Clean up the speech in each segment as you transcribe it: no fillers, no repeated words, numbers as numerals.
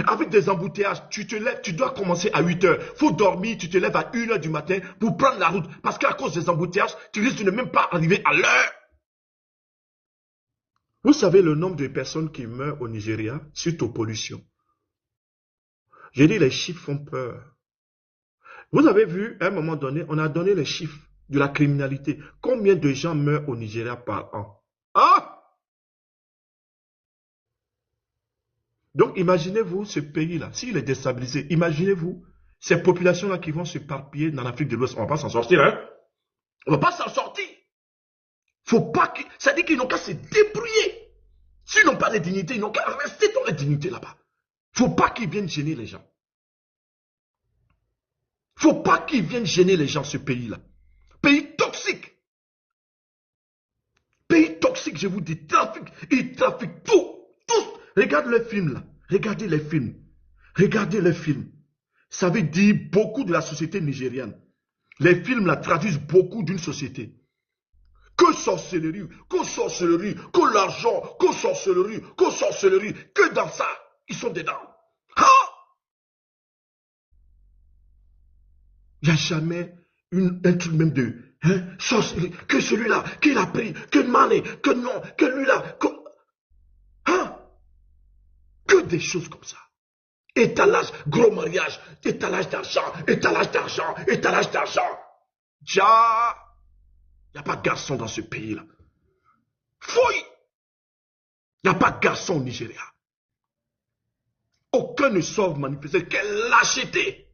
Avec des embouteillages, tu te lèves, tu dois commencer à 8 heures. Faut dormir, tu te lèves à 1 heure du matin pour prendre la route. Parce qu'à cause des embouteillages, tu risques de ne même pas arriver à l'heure. Vous savez le nombre de personnes qui meurent au Nigeria suite aux pollutions. J'ai dit, les chiffres font peur. Vous avez vu, à un moment donné, on a donné les chiffres de la criminalité. Combien de gens meurent au Nigeria par an? Ah! Donc, imaginez-vous ce pays-là, s'il est déstabilisé, imaginez-vous ces populations-là qui vont se s'éparpiller dans l'Afrique de l'Ouest. On ne va pas s'en sortir, hein? On ne va pas s'en sortir. Faut pas que... Ça dit qu'ils n'ont qu'à se débrouiller. S'ils n'ont pas de dignité, ils n'ont qu'à rester dans la dignité là-bas. Faut pas qu'ils viennent gêner les gens. Faut pas qu'ils viennent gêner les gens, ce pays-là. Pays toxique. Pays toxique, je vous dis, trafic. Ils trafiquent tout. Tous. Regardez les films là. Regardez les films. Regardez les films. Ça veut dire beaucoup de la société nigériane. Les films là traduisent beaucoup d'une société. Que sorcellerie, que l'argent, que sorcellerie, que dans ça, ils sont dedans. Ah! Il n'y a jamais un truc même de sorcellerie, que celui-là, qu'il a pris, que Mané, que non, que lui-là, que des choses comme ça. Étalage, gros mariage, étalage d'argent. Ja, il n'y a pas de garçon dans ce pays-là. Fouille! Il n'y a pas de garçon au Nigeria. Aucun ne sauve manifester. Quelle lâcheté!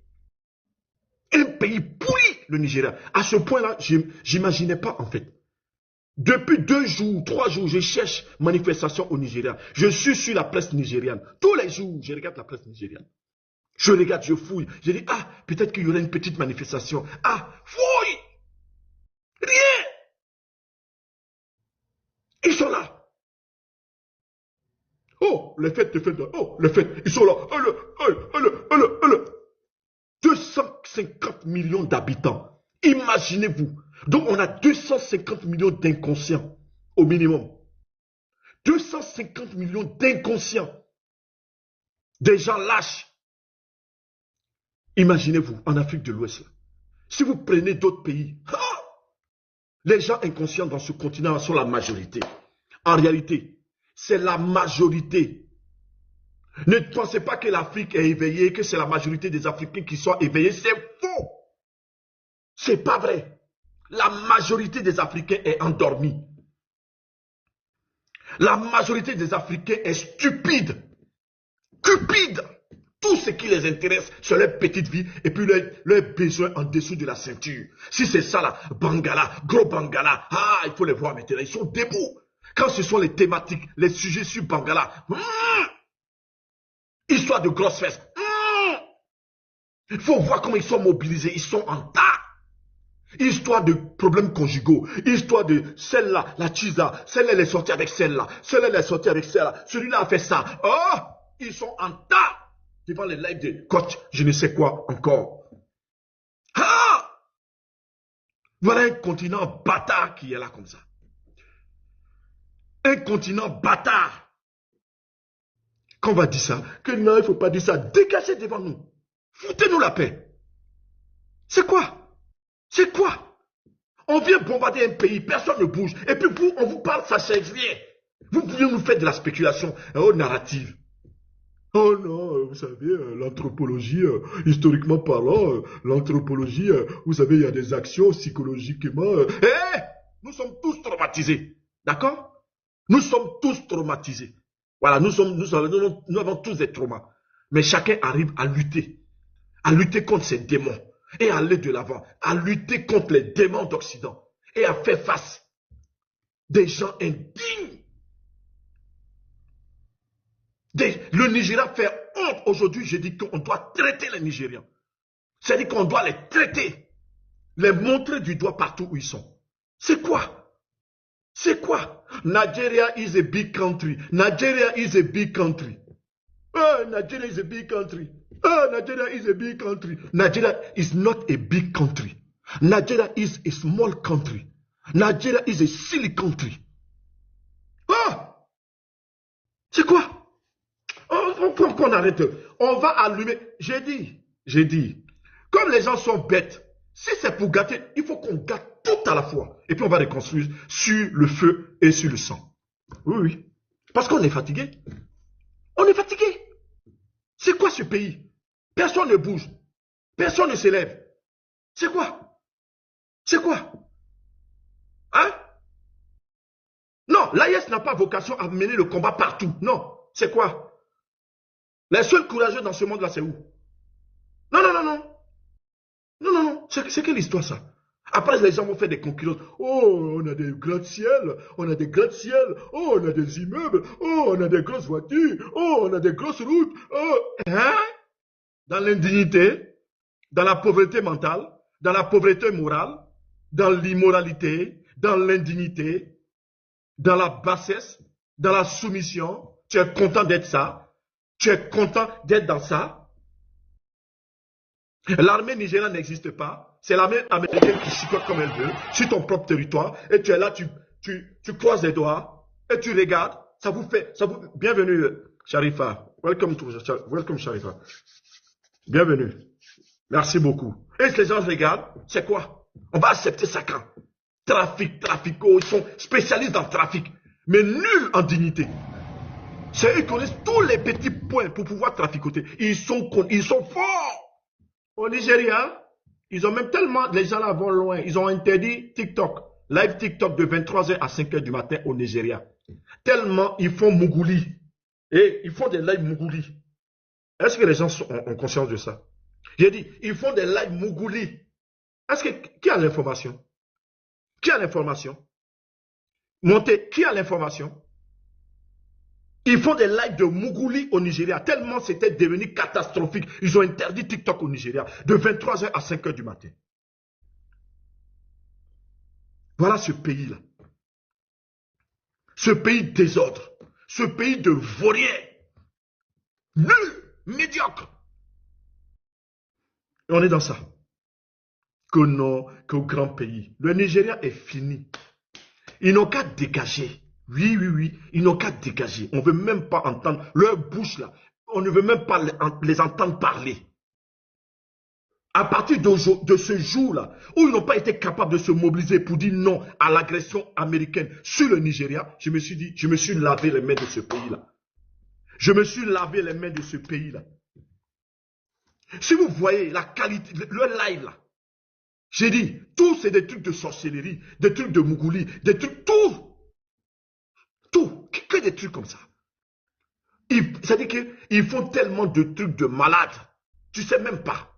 Un pays pourri, le Nigeria. À ce point-là, je n'imaginais pas en fait. Depuis 2 jours, 3 jours, je cherche manifestation au Nigeria. Je suis sur la presse nigériane. Tous les jours, je regarde la presse nigériane. Je regarde, je fouille. Je dis, ah, peut-être qu'il y aurait une petite manifestation. Ah, fouille! Rien! Ils sont là. Oh, les fêtes, oh, les fêtes, ils sont là. 250 millions d'habitants. Imaginez-vous. Donc, on a 250 millions d'inconscients au minimum. 250 millions d'inconscients. Des gens lâches. Imaginez-vous, en Afrique de l'Ouest. Si vous prenez d'autres pays, les gens inconscients dans ce continent sont la majorité. En réalité, c'est la majorité. Ne pensez pas que l'Afrique est éveillée, que c'est la majorité des Africains qui sont éveillés. C'est faux. C'est pas vrai. La majorité des Africains est endormie. La majorité des Africains est stupide. Cupide. Tout ce qui les intéresse, c'est leur petite vie et puis leurs besoins en dessous de la ceinture. Si c'est ça là, Bangala, gros Bangala, ah, il faut les voir maintenant. Ils sont debout. Quand ce sont les thématiques, les sujets sur Bangala, histoire de grosses fesses. Il faut voir comment ils sont mobilisés. Ils sont en tas. Histoire de problèmes conjugaux. Histoire de celle-là, la Chiza. Celle-là, elle est sortie avec celle-là. Celle-là, elle est sortie avec celle-là. Celui-là a fait ça. Oh, ils sont en tas. Devant les lives de coach, je ne sais quoi encore. Ah! Voilà un continent bâtard qui est là comme ça. Un continent bâtard. Quand on va dire ça, que non, il ne faut pas dire ça, dégagez devant nous. Foutez-nous la paix. C'est quoi? C'est quoi? On vient bombarder un pays, personne ne bouge. Et puis vous, on vous parle, ça change rien. Vous voulez nous faire de la spéculation narrative. Oh non, vous savez, l'anthropologie, historiquement parlant, l'anthropologie, vous savez, il y a des actions psychologiquement. Nous sommes tous traumatisés. D'accord? Nous sommes tous traumatisés. Voilà, nous avons tous des traumas. Mais chacun arrive à lutter contre ces démons et à aller de l'avant, à lutter contre les démons d'Occident et à faire face des gens indignes. Le Nigeria fait honte. Aujourd'hui, je dis qu'on doit traiter les Nigérians. C'est-à-dire qu'on doit les traiter, les montrer du doigt partout où ils sont. C'est quoi? C'est quoi? Nigeria is a big country. Nigeria is a big country. Oh, Nigeria is a big country. Oh, Nigeria is a big country. Nigeria is not a big country. Nigeria is a small country. Nigeria is a silly country. Oh! C'est quoi? On arrête. On va allumer. J'ai dit, comme les gens sont bêtes, si c'est pour gâter, il faut qu'on gâte tout à la fois. Et puis on va reconstruire sur le feu et sur le sang. Oui, oui. Parce qu'on est fatigué. On est fatigué. C'est quoi ce pays? Personne ne bouge. Personne ne s'élève. C'est quoi? C'est quoi? Hein? Non, l'AIS n'a pas vocation à mener le combat partout. Non. C'est quoi? Les seuls courageux dans ce monde-là, c'est où? Non, non, non, non. Non, non, non. C'est quelle histoire, ça? Après, les gens vont faire des concurrences. Oh, on a des gratte-ciel, on a des gratte-ciel, oh, on a des immeubles, oh, on a des grosses voitures, oh, on a des grosses routes, oh. Hein? Dans l'indignité, dans la pauvreté mentale, dans la pauvreté morale, dans l'immoralité, dans l'indignité, dans la bassesse, dans la soumission. Tu es content d'être ça? Tu es content d'être dans ça? L'armée nigériane n'existe pas. C'est l'armée américaine qui chicote comme elle veut, sur ton propre territoire. Et tu es là, tu croises les doigts, et tu regardes. Bienvenue, Sharifa. Welcome, Sharifa. Bienvenue. Merci beaucoup. Et les gens regardent, c'est quoi? On va accepter ça quand? Trafico, ils sont spécialistes dans le trafic, mais nuls en dignité. C'est eux qui connaissent tous les petits points pour pouvoir traficoter. Ils sont forts. Au Nigeria, ils ont même tellement, les gens là vont loin, ils ont interdit TikTok, live TikTok de 23h à 5h du matin au Nigeria. Tellement ils font Mougouli. Et ils font des lives Mougouli. Est-ce que les gens ont conscience de ça? J'ai dit, ils font des lives Mougouli. Qui a l'information? Qui a l'information? Montez, qui a l'information? Ils font des lives de Mougouli au Nigeria, tellement c'était devenu catastrophique. Ils ont interdit TikTok au Nigeria, de 23h à 5h du matin. Voilà ce pays-là. Ce pays de désordre. Ce pays de vauriens. Nuls, médiocres. Et on est dans ça. Qu'au grand pays. Le Nigeria est fini. Ils n'ont qu'à dégager. Oui, oui, oui. Ils n'ont qu'à dégager. On ne veut même pas entendre leur bouche là. On ne veut même pas les entendre parler. À partir de ce jour-là, où ils n'ont pas été capables de se mobiliser pour dire non à l'agression américaine sur le Nigeria, je me suis dit, je me suis lavé les mains de ce pays-là. Je me suis lavé les mains de ce pays-là. Si vous voyez la qualité, le live là, j'ai dit, tout c'est des trucs de sorcellerie, des trucs de Mougouli, des trucs, tout, que des trucs comme ça. C'est-à-dire qu'ils font tellement de trucs de malades, tu ne sais même pas.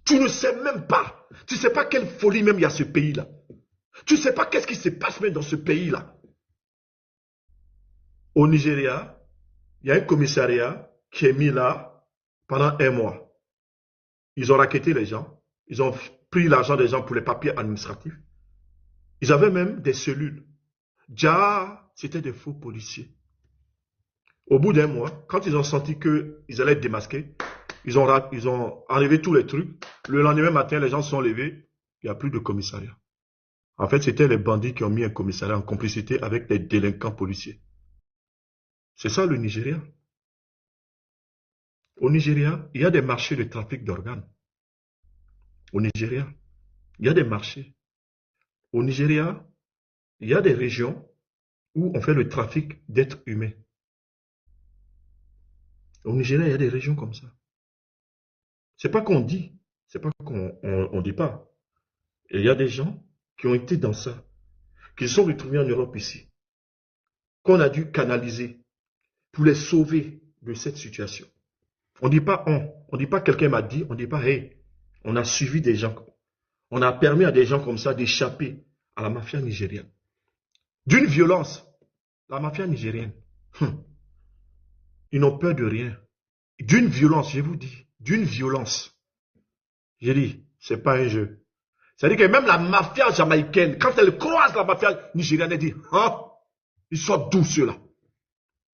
Tu ne sais même pas. Tu ne sais pas quelle folie même il y a ce pays-là. Tu ne sais pas qu'est-ce qui se passe même dans ce pays-là. Au Nigeria, il y a un commissariat qui est mis là pendant 1 mois. Ils ont racketté les gens. Ils ont pris l'argent des gens pour les papiers administratifs. Ils avaient même des cellules. Déjà, c'était des faux policiers. Au bout d'1 mois, quand ils ont senti qu'ils allaient être démasqués, ils ont enlevé tous les trucs. Le lendemain matin, les gens se sont levés. Il n'y a plus de commissariat. En fait, c'était les bandits qui ont mis un commissariat en complicité avec les délinquants policiers. C'est ça le Nigeria. Au Nigeria, il y a des marchés de trafic d'organes. Au Nigeria, il y a des marchés. Au Nigeria, il y a des régions où on fait le trafic d'êtres humains. Au Nigeria, il y a des régions comme ça. C'est pas qu'on dit, c'est pas qu'on dit pas. Et il y a des gens qui ont été dans ça, qui se sont retrouvés en Europe ici, qu'on a dû canaliser pour les sauver de cette situation. On ne dit pas on dit pas quelqu'un m'a dit, on ne dit pas hey, on a suivi des gens, on a permis à des gens comme ça d'échapper à la mafia nigérienne. D'une violence, la mafia nigérienne, ils n'ont peur de rien. D'une violence, je vous dis, d'une violence. J'ai dit, c'est pas un jeu. C'est-à-dire que même la mafia jamaïcaine, quand elle croise la mafia nigérienne, elle dit, hein, ils sont doux ceux-là.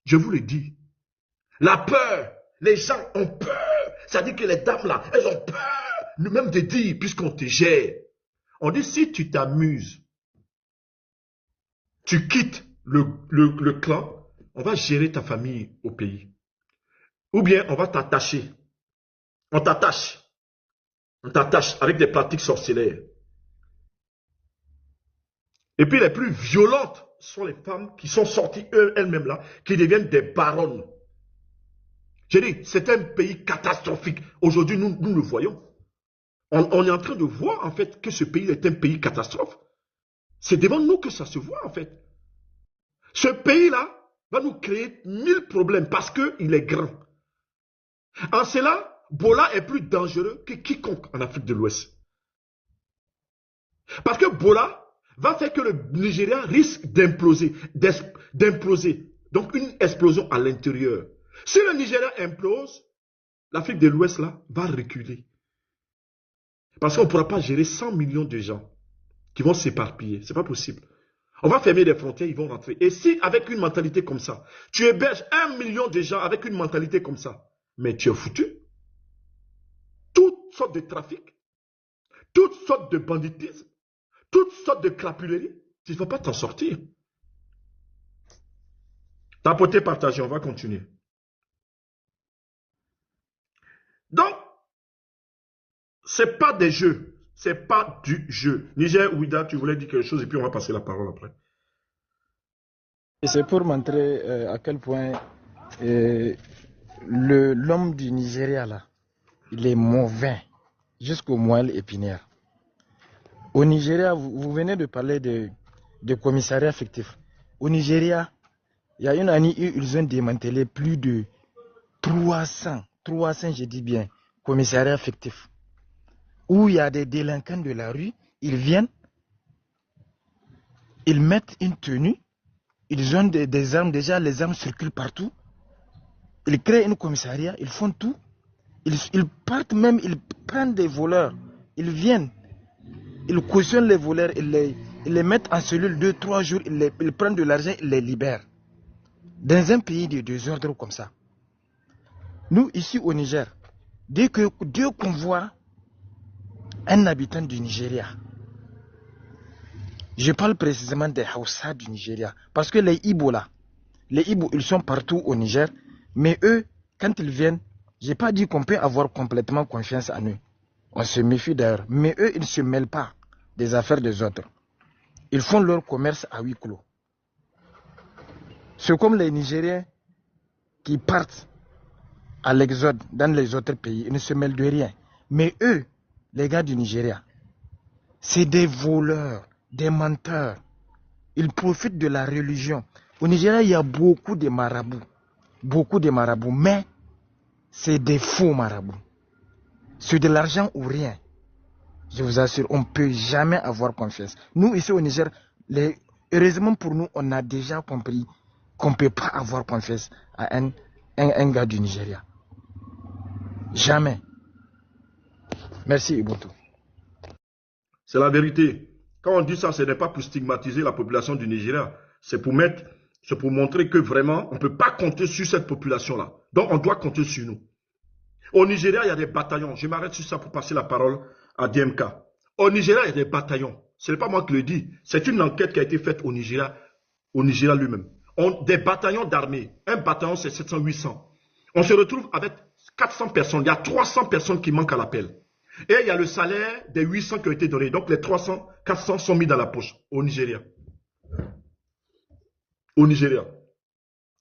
Je vous le dis. La peur, les gens ont peur. C'est-à-dire que les dames là, elles ont peur, même de dire, puisqu'on te gère. On dit, si tu t'amuses, tu quittes le clan, on va gérer ta famille au pays. Ou bien on va t'attacher. On t'attache. On t'attache avec des pratiques sorcières. Et puis les plus violentes sont les femmes qui sont sorties elles-mêmes là, qui deviennent des baronnes. J'ai dit, c'est un pays catastrophique. Aujourd'hui, nous le voyons. On est en train de voir en fait que ce pays est un pays catastrophe. C'est devant nous que ça se voit en fait. Ce pays-là va nous créer 1000 problèmes parce qu'il est grand. En cela, Bola est plus dangereux que quiconque en Afrique de l'Ouest. Parce que Bola va faire que le Nigeria risque d'imploser. Donc une explosion à l'intérieur. Si le Nigeria implose, l'Afrique de l'Ouest là va reculer. Parce qu'on ne pourra pas gérer 100 millions de gens qui vont s'éparpiller. Ce n'est pas possible. On va fermer les frontières, ils vont rentrer. Et si avec une mentalité comme ça, tu héberges 1 million de gens avec une mentalité comme ça, mais tu es foutu. Toutes sortes de trafic, toutes sortes de banditisme, toutes sortes de crapuleries, tu ne vas pas t'en sortir. Tapoter, partager, on va continuer. Donc, ce n'est pas des jeux. Ce n'est pas du jeu. Niger, Ouida, tu voulais dire quelque chose et puis on va passer la parole après. Et c'est pour montrer à quel point l'homme du Nigeria, là, il est mauvais jusqu'au moelle épinière. Au Nigeria, vous venez de parler de commissariat fictif. Au Nigeria, il y a une année où ils ont démantelé plus de 300, je dis bien, commissariats fictifs. Où il y a des délinquants de la rue, ils viennent, ils mettent une tenue, ils ont des armes, déjà les armes circulent partout. Ils créent un commissariat, ils font tout. Ils partent même, ils prennent des voleurs. Ils viennent, ils cautionnent les voleurs, ils les mettent en cellule 2-3 jours, ils prennent de l'argent, ils les libèrent. Dans un pays de désordre comme ça. Nous, ici au Niger, dès qu'on voit un habitant du Nigeria, je parle précisément des Hausa du Nigeria, parce que les Ibo là, les Ibo, ils sont partout au Niger, mais eux, quand ils viennent, je n'ai pas dit qu'on peut avoir complètement confiance en eux. On se méfie d'ailleurs, mais eux, ils ne se mêlent pas des affaires des autres. Ils font leur commerce à huis clos. C'est comme les Nigériens qui partent à l'exode dans les autres pays, ils ne se mêlent de rien. Mais eux, les gars du Nigeria, c'est des voleurs, des menteurs. Ils profitent de la religion. Au Nigeria, il y a beaucoup de marabouts, mais c'est des faux marabouts. C'est de l'argent ou rien. Je vous assure, on ne peut jamais avoir confiance. Nous, ici au Niger, heureusement pour nous, on a déjà compris qu'on ne peut pas avoir confiance à un gars du Nigeria. Jamais. Merci, Ubuntu. C'est la vérité. Quand on dit ça, ce n'est pas pour stigmatiser la population du Nigeria. C'est pour montrer que vraiment, on ne peut pas compter sur cette population-là. Donc, on doit compter sur nous. Au Nigeria, il y a des bataillons. Je m'arrête sur ça pour passer la parole à DMK. Au Nigeria, il y a des bataillons. Ce n'est pas moi qui le dis. C'est une enquête qui a été faite au Nigeria lui-même. Des bataillons d'armée. Un bataillon, c'est 700-800. On se retrouve avec 400 personnes. Il y a 300 personnes qui manquent à l'appel. Et il y a le salaire des 800 qui ont été donnés. Donc les 300, 400 sont mis dans la poche au Nigeria. Au Nigeria.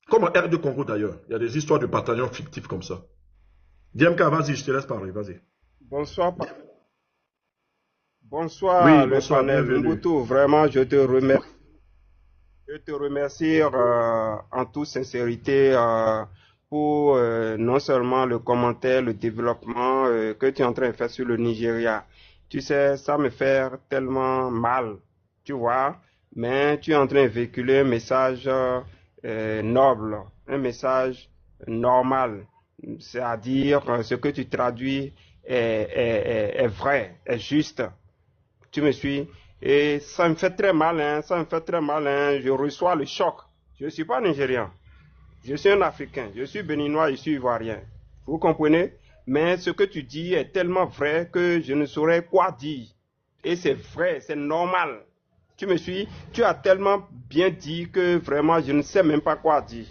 Comme en R2 Congo d'ailleurs. Il y a des histoires de bataillons fictifs comme ça. DMK, vas-y, je te laisse parler, vas-y. Bonsoir, Oui, le bonsoir, panel bienvenue. Ubuntu. Vraiment, je te remercie en toute sincérité pour non seulement le commentaire, le développement que tu es en train de faire sur le Nigeria. Tu sais, ça me fait tellement mal, tu vois, mais tu es en train de véhiculer un message noble, un message normal. C'est-à-dire, ce que tu traduis est vrai, est juste. Tu me suis? Et ça me fait très mal, hein, Je reçois le choc. Je ne suis pas nigérian. Je suis un Africain. Je suis béninois, je suis ivoirien. Vous comprenez? Mais ce que tu dis est tellement vrai que je ne saurais quoi dire. Et c'est vrai, c'est normal. Tu me suis? Tu as tellement bien dit que vraiment je ne sais même pas quoi dire.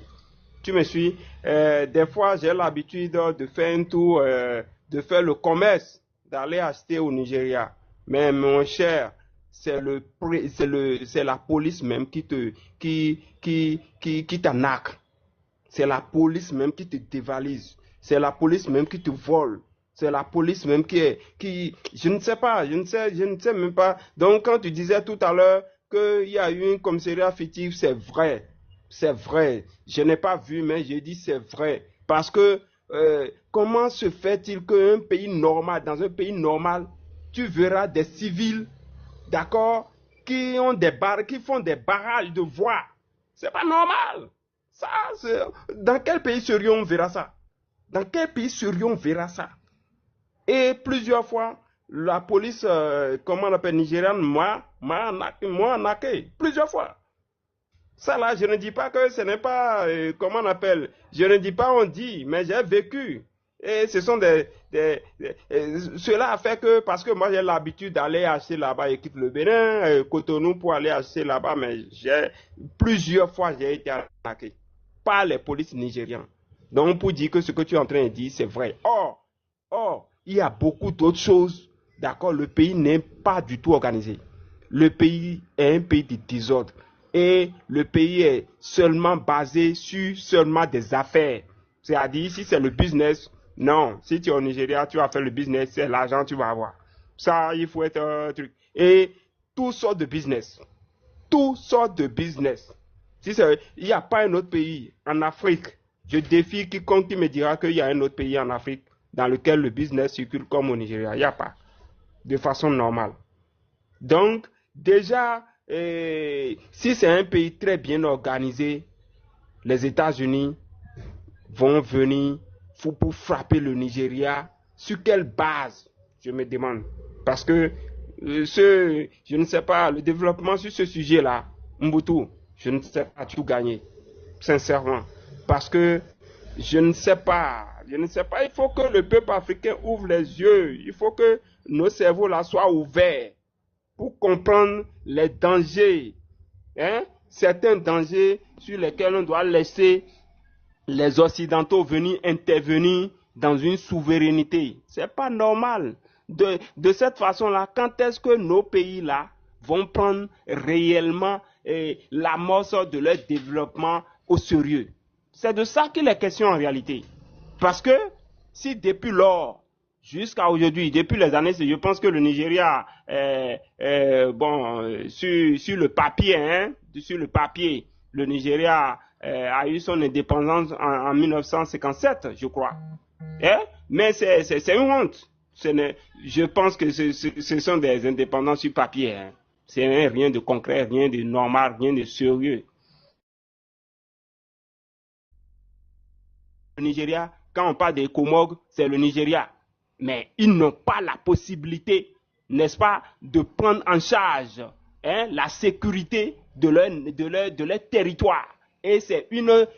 Tu me suis? Des fois, j'ai l'habitude de faire un tour, de faire le commerce, d'aller acheter au Nigeria. Mais mon cher, c'est la police même qui t'arnaque. C'est la police même qui te dévalise. C'est la police même qui te vole. C'est la police même je ne sais pas, je ne sais même pas. Donc, quand tu disais tout à l'heure qu'il y a eu un commissariat fictif, c'est vrai. C'est vrai. Je n'ai pas vu, mais j'ai dit c'est vrai. Parce que, comment se fait-il qu'un pays normal, dans un pays normal, tu verras des civils, d'accord, qui font des barrages de voies. C'est pas normal. Ça, dans quel pays sérieux on verra ça? Dans quel pays sérieux on verra ça? Et plusieurs fois, la police, comment on l'appelle, nigériane, m'a arnaqué. Plusieurs fois. Ça là, je ne dis pas que ce n'est pas, comment on appelle, je ne dis pas on dit, mais j'ai vécu. Et ce sont cela a fait que, parce que moi j'ai l'habitude d'aller acheter là-bas, et quitte le Bénin, Cotonou pour aller acheter là-bas, mais plusieurs fois j'ai été arnaqué par les polices nigériennes. Donc pour dire que ce que tu es en train de dire, c'est vrai. Or, il y a beaucoup d'autres choses. D'accord, le pays n'est pas du tout organisé. Le pays est un pays de désordre. Et le pays est seulement basé sur seulement des affaires. C'est-à-dire, si c'est le business, non. Si tu es au Nigeria, tu vas faire le business, c'est l'argent que tu vas avoir. Ça, il faut être un truc. Et toutes sortes de business. Toutes sortes de business. Il n'y a pas un autre pays en Afrique. Je défie quiconque qui me dira qu'il y a un autre pays en Afrique dans lequel le business circule comme au Nigeria. Il n'y a pas. De façon normale. Donc, déjà, si c'est un pays très bien organisé, les États-Unis vont venir pour frapper le Nigeria. Sur quelle base, je me demande? Parce que je ne sais pas, le développement sur ce sujet-là, Mbutu, je ne sais pas tout gagner, sincèrement. Parce que je ne sais pas, il faut que le peuple africain ouvre les yeux, il faut que nos cerveaux là soient ouverts pour comprendre les dangers, certains dangers sur lesquels on doit laisser les Occidentaux venir intervenir dans une souveraineté. C'est pas normal. De cette façon-là, quand est-ce que nos pays-là vont prendre réellement l'amorce de leur développement au sérieux? C'est de ça qu'il est question en réalité. Parce que si depuis lors, jusqu'à aujourd'hui, depuis les années, je pense que le Nigeria, sur le papier, le Nigeria a eu son indépendance en 1957, je crois. Mais c'est une honte. Je pense que ce sont des indépendances sur papier. C'est rien de concret, rien de normal, rien de sérieux. Le Nigeria, quand on parle des Comores, c'est le Nigeria. Mais ils n'ont pas la possibilité, n'est-ce pas, de prendre en charge la sécurité de leur territoire. Et c'est une autre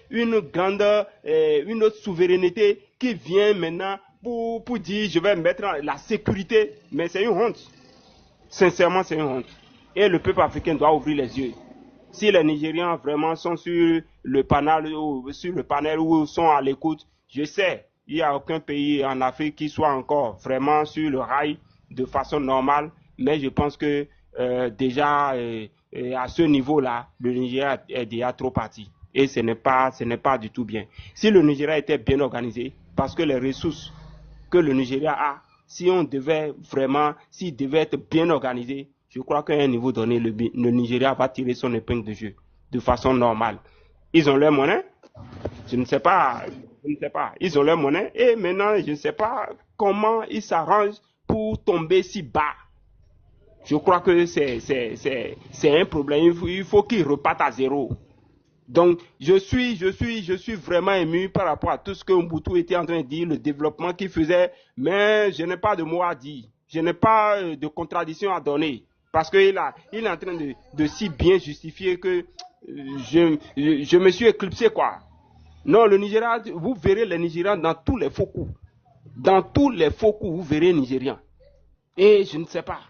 souveraineté qui vient maintenant pour dire je vais mettre la sécurité. Mais c'est une honte. Sincèrement, c'est une honte. Et le peuple africain doit ouvrir les yeux. Si les Nigérians vraiment sont sur le panel ou sont à l'écoute, je sais, il n'y a aucun pays en Afrique qui soit encore vraiment sur le rail de façon normale. Mais je pense que déjà à ce niveau-là, le Nigeria est déjà trop parti. Et ce n'est pas du tout bien. Si le Nigeria était bien organisé, parce que les ressources que le Nigeria a, s'il devait être bien organisé, je crois qu'à un niveau donné, le Nigeria va tirer son épingle de jeu de façon normale. Ils ont leur monnaie, je ne sais pas. Ils ont leur monnaie et maintenant, je ne sais pas comment ils s'arrangent pour tomber si bas. Je crois que c'est un problème. Il faut qu'ils repartent à zéro. Donc, je suis vraiment ému par rapport à tout ce que Mbutu était en train de dire, le développement qu'il faisait, mais je n'ai pas de mots à dire. Je n'ai pas de contradiction à donner. Parce qu'il est en train de si bien justifier que je me suis éclipsé, quoi. Non, le Nigeria, vous verrez les Nigérians dans tous les faux coups. Dans tous les faux coups, vous verrez les Nigérians. Et je ne sais pas.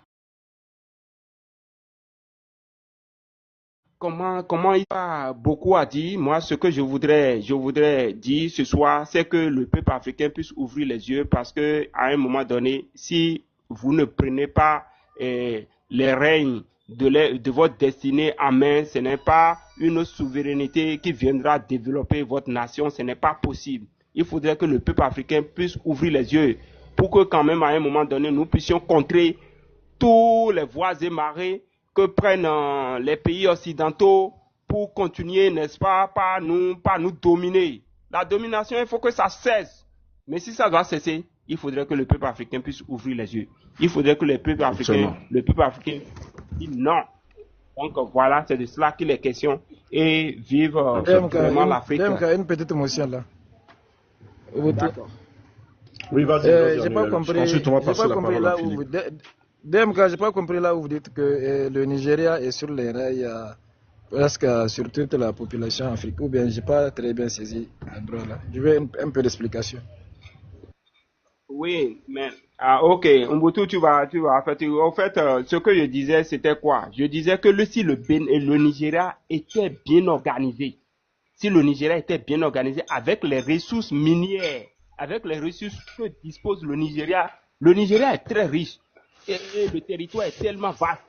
comment il y a beaucoup à dire. Moi, ce que je voudrais dire ce soir, c'est que le peuple africain puisse ouvrir les yeux parce que à un moment donné, si vous ne prenez pas les règnes de votre destinée en main, ce n'est pas une souveraineté qui viendra développer votre nation, ce n'est pas possible. Il faudrait que le peuple africain puisse ouvrir les yeux pour que quand même à un moment donné, nous puissions contrer tous les voies et marées que prennent les pays occidentaux pour continuer, n'est-ce pas, par nous dominer. La domination, il faut que ça cesse. Mais si ça doit cesser, il faudrait que le peuple africain puisse ouvrir les yeux. Il faudrait que le peuple africain dise non. Donc voilà, c'est de cela qu'il est question. Et vive vraiment l'Afrique. Une petite motion là. D'accord. Oui, vas-y. J'ai pas compris. Ensuite, on va passer la parole à Philippe. DMK, j'ai pas compris là où vous dites que le Nigeria est sur les rails presque sur toute la population africaine. Ou bien j'ai pas très bien saisi l'endroit là. Je veux un peu d'explication. Oui, mais ok, Umbutu, tu vas en fait, ce que je disais, c'était quoi? Je disais que si le Nigeria était bien organisé, si le Nigeria était bien organisé avec les ressources minières, avec les ressources que dispose le Nigeria est très riche et le territoire est tellement vaste.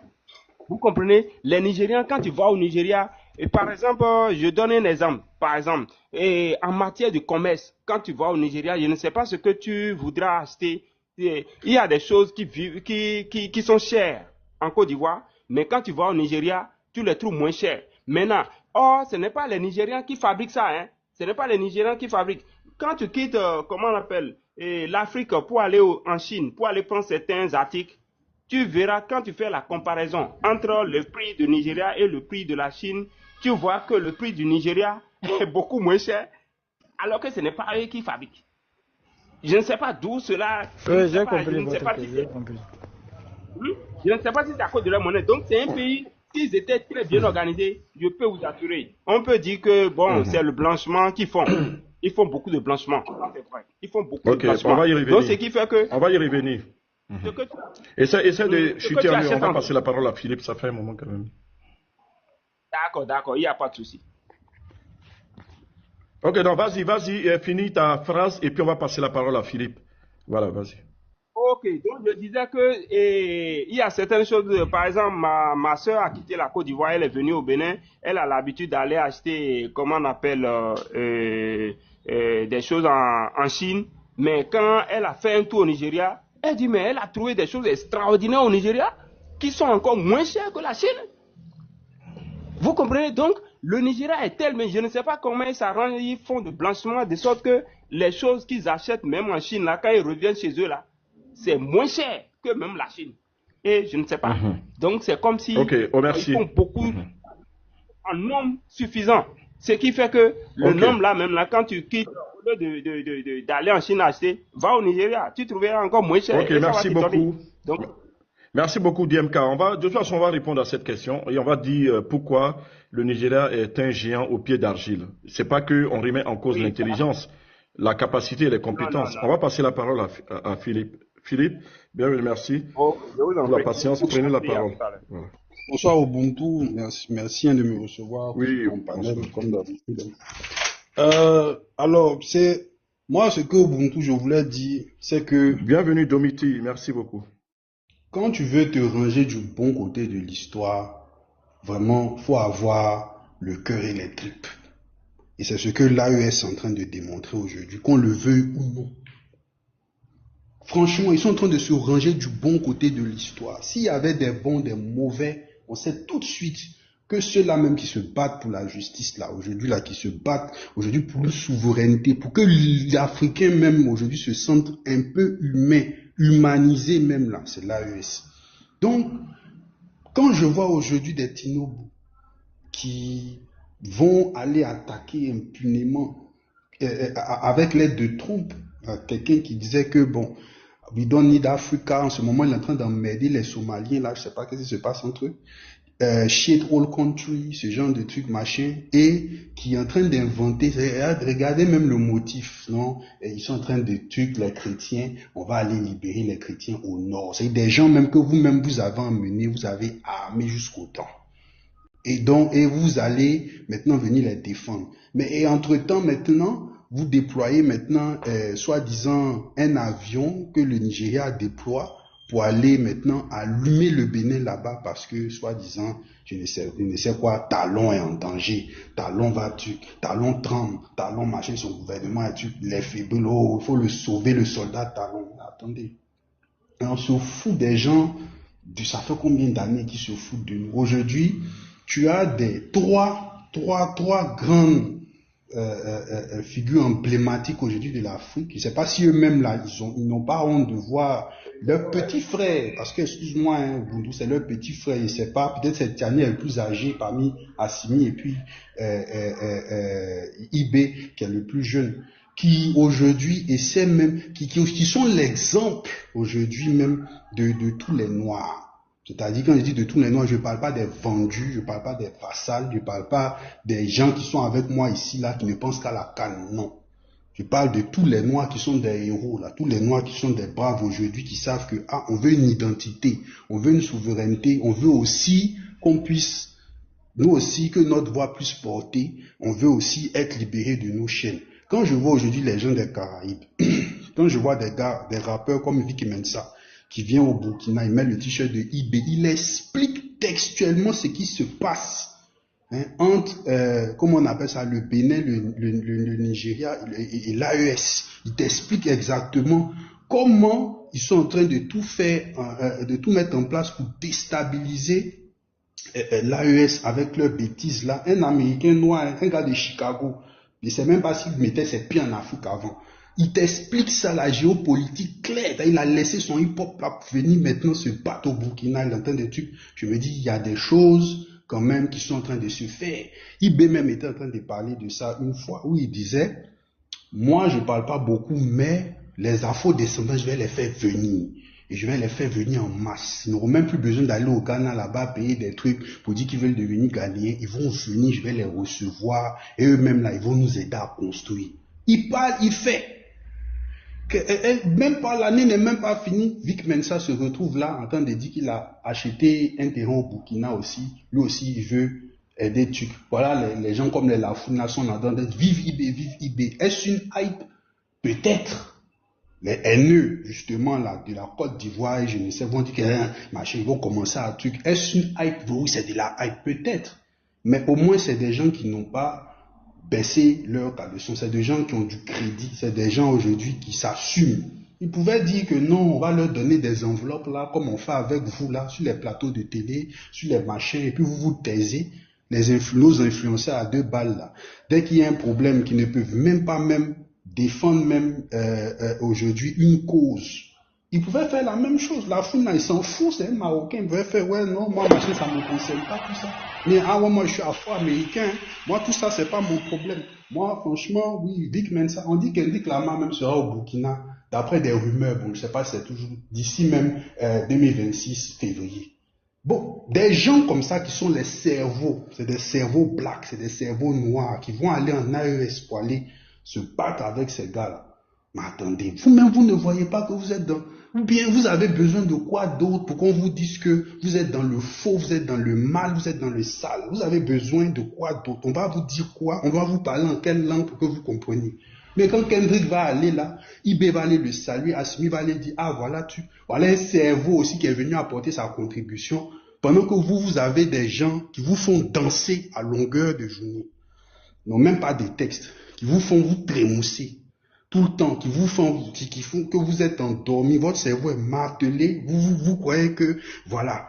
Vous comprenez? Les Nigériens, quand tu vas au Nigeria, et par exemple, je donne un exemple. Par exemple, en matière de commerce, quand tu vas au Nigeria, je ne sais pas ce que tu voudras acheter. Il y a des choses qui sont chères en Côte d'Ivoire, mais quand tu vas au Nigeria, tu les trouves moins chères. Maintenant, ce n'est pas les Nigériens qui fabriquent ça, hein. Ce n'est pas les Nigériens qui fabriquent. Quand tu quittes, comment on appelle, l'Afrique pour aller en Chine, pour aller prendre certains articles, tu verras quand tu fais la comparaison entre le prix du Nigeria et le prix de la Chine, tu vois que le prix du Nigeria est beaucoup moins cher, alors que ce n'est pas eux qui fabriquent. Je ne sais pas d'où cela. Oui, j'ai compris. Je ne sais pas si c'est à cause de leur monnaie. Donc c'est un pays, s'ils étaient très bien organisés, je peux vous assurer. On peut dire que c'est le blanchiment qu'ils font. Ils font beaucoup de blanchiment. C'est vrai. Ils font beaucoup de blanchiment. On va y revenir. Donc ce qui fait que. On va y revenir. Essaie de chuter en mieux. On va passer la parole à Philippe. Ça fait un moment quand même. D'accord. Il n'y a pas de souci. Ok, donc vas-y, finis ta phrase et puis on va passer la parole à Philippe. Voilà, vas-y. Ok, donc je disais que il y a certaines choses, par exemple, ma soeur a quitté la Côte d'Ivoire, elle est venue au Bénin, elle a l'habitude d'aller acheter, comment on appelle, des choses en Chine, mais quand elle a fait un tour au Nigeria, elle dit, mais elle a trouvé des choses extraordinaires au Nigeria qui sont encore moins chères que la Chine. Vous comprenez? Donc, le Nigeria est tel, mais je ne sais pas comment ils s'arrangent, ils font de blanchiment de sorte que les choses qu'ils achètent même en Chine, là, quand ils reviennent chez eux, là, c'est moins cher que même la Chine. Et je ne sais pas. Donc, c'est comme si ils font beaucoup en nombre suffisant. Ce qui fait que le nombre là, même là, quand tu quittes, au lieu d'aller en Chine acheter, va au Nigeria, tu trouveras encore moins cher. Ok, merci beaucoup. Donc, merci beaucoup, DMK. De toute façon, on va répondre à cette question et on va dire pourquoi le Nigeria est un géant au pied d'argile. C'est pas qu'on remet en cause l'intelligence, la capacité et les compétences. On va passer la parole à Philippe. Philippe, bienvenue, merci pour la patience. Prenez la parole. Voilà. Bonsoir Ubuntu, merci de me recevoir. Oui, comme d'habitude. Alors, moi ce que Ubuntu je voulais dire, c'est que bienvenue Domiti, merci beaucoup. Quand tu veux te ranger du bon côté de l'histoire, vraiment, faut avoir le cœur et les tripes. Et c'est ce que l'AES est en train de démontrer aujourd'hui, qu'on le veuille ou non. Franchement, ils sont en train de se ranger du bon côté de l'histoire. S'il y avait des bons, des mauvais, on sait tout de suite que ceux-là même qui se battent pour la justice, là, aujourd'hui, là, qui se battent aujourd'hui pour la souveraineté, pour que les Africains même aujourd'hui se sentent un peu humains, humanisés même là, c'est l'AES. Donc, quand je vois aujourd'hui des Tinobou qui vont aller attaquer impunément avec l'aide de troupes, quelqu'un qui disait que bon, we don't need Africa, en ce moment il est en train d'emmerder les Somaliens, là je sais pas qu'est-ce qui se passe entre eux, shit all country, ce genre de trucs machin, et qui est en train d'inventer, regardez même le motif, non, et ils sont en train de tuer les chrétiens, on va aller libérer les chrétiens au nord, c'est des gens même que vous-même vous avez emmenés, vous avez armés jusqu'au temps. Et vous allez maintenant venir les défendre. Mais entre-temps, maintenant, vous déployez maintenant, soi-disant, un avion que le Nigeria déploie pour aller maintenant allumer le Bénin là-bas parce que, soi-disant, je ne sais quoi, Talon est en danger, Talon va tuer, Talon tremble, Talon machin, son gouvernement est tué, les faibles, oh, il faut le sauver, le soldat Talon. Attendez. Et on se fout des gens, ça fait combien d'années qu'ils se foutent de nous? Aujourd'hui, tu as trois grandes figures emblématiques aujourd'hui de l'Afrique. Je ne sais pas si eux-mêmes là, ils n'ont pas honte de voir leur petit frère, parce que, excuse-moi, hein, Boundou, c'est leur petit frère, je ne sais pas, peut-être c'est Tiani est le plus âgé parmi Assimi et puis Ibé qui est le plus jeune, qui aujourd'hui essaient même, qui sont l'exemple aujourd'hui même de tous les Noirs. C'est-à-dire, quand je dis de tous les Noirs, je ne parle pas des vendus, je ne parle pas des vassals, je ne parle pas des gens qui sont avec moi ici, là, qui ne pensent qu'à la canne, non. Je parle de tous les Noirs qui sont des héros, là, tous les Noirs qui sont des braves aujourd'hui, qui savent que, on veut une identité, on veut une souveraineté, on veut aussi qu'on puisse, nous aussi, que notre voix puisse porter, on veut aussi être libérés de nos chaînes. Quand je vois aujourd'hui les gens des Caraïbes, quand je vois des gars, des rappeurs comme Vic Mensa, qui vient au Burkina, il met le t-shirt de IB, il explique textuellement ce qui se passe entre, comment on appelle ça, le Bénin, le Nigeria et l'AES. Il t'explique exactement comment ils sont en train de tout faire, de tout mettre en place pour déstabiliser l'AES avec leurs bêtises là. Un Américain noir, un gars de Chicago, je ne sais même pas s'il mettait ses pieds en Afrique avant. Il t'explique ça, la géopolitique claire. Il a laissé son hip-hop là pour venir maintenant se battre au Burkina. Il entend des trucs. Je me dis, il y a des choses quand même qui sont en train de se faire. Ibé même était en train de parler de ça une fois où il disait, moi je ne parle pas beaucoup, mais les afro-descendants, je vais les faire venir. Et je vais les faire venir en masse. Ils n'auront même plus besoin d'aller au Ghana là-bas, payer des trucs pour dire qu'ils veulent devenir Ghanéens. Ils vont venir, je vais les recevoir. Et eux-mêmes là, ils vont nous aider à construire. Il parle, il fait. Même pas, l'année n'est même pas finie. Vic Mensa se retrouve là en train de dire qu'il a acheté un terrain au Burkina aussi. Lui aussi, il veut aider Tuc. Voilà, les gens comme les Lafouina sont en train de vive IB, vive IB. Est-ce une hype? Peut-être. Les haineux, justement, là, de la Côte d'Ivoire, je ne sais, vont dire que machin, ils vont commencer à truc. Est-ce une hype? Oui, c'est de la hype, peut-être. Mais au moins, c'est des gens qui n'ont pas baisser leur caleçon. C'est des gens qui ont du crédit, c'est des gens aujourd'hui qui s'assument. Ils pouvaient dire que non, on va leur donner des enveloppes là, comme on fait avec vous là, sur les plateaux de télé, sur les machins, et puis vous vous taisez, nos influenceurs à 2 balles là. Dès qu'il y a un problème, qu'ils ne peuvent même pas même défendre même aujourd'hui une cause. Ils pouvaient faire la même chose. La foule, là, ils s'en foutent, c'est un Marocain. Ils pouvaient faire, ouais, non, moi, machin, ça ne me concerne pas, tout ça. Mais, ouais, moi, je suis afro-américain. Moi, tout ça, c'est pas mon problème. Moi, franchement, oui, Vic Mensa, on dit qu'Henrik Lama même sera au Burkina, d'après des rumeurs, bon, je sais pas si c'est toujours d'ici même 2026 février. Bon, des gens comme ça qui sont les cerveaux, c'est des cerveaux blacks, c'est des cerveaux noirs, qui vont aller en AES pour aller se battre avec ces gars-là. Mais attendez, vous-même, vous ne voyez pas que vous êtes dans... Ou bien vous avez besoin de quoi d'autre pour qu'on vous dise que vous êtes dans le faux, vous êtes dans le mal, vous êtes dans le sale. Vous avez besoin de quoi d'autre? On va vous dire quoi? On va vous parler en quelle langue pour que vous compreniez? Mais quand Kendrick va aller là, Ibé va aller le saluer, Assimi va aller dire, ah voilà, voilà un cerveau aussi qui est venu apporter sa contribution, pendant que vous avez des gens qui vous font danser à longueur de journée. Non, même pas des textes, qui vous font vous trémousser tout le temps, qui font que vous êtes endormi, votre cerveau est martelé, vous croyez que, voilà,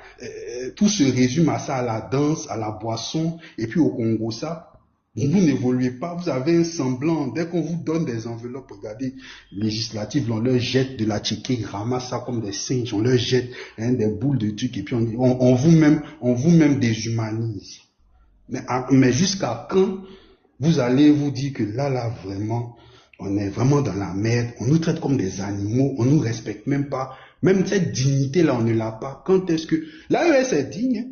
tout se résume à ça, à la danse, à la boisson, et puis au Congo, ça, vous n'évoluez pas, vous avez un semblant, dès qu'on vous donne des enveloppes, regardez, législatives, on leur jette de la tchéké, ramasse ça comme des singes, on leur jette des boules de trucs, et puis on vous-même déshumanise. Mais jusqu'à quand vous allez vous dire que là, vraiment, on est vraiment dans la merde, on nous traite comme des animaux, on nous respecte même pas, même cette dignité-là, on ne l'a pas. Quand est-ce que... L'AES est digne,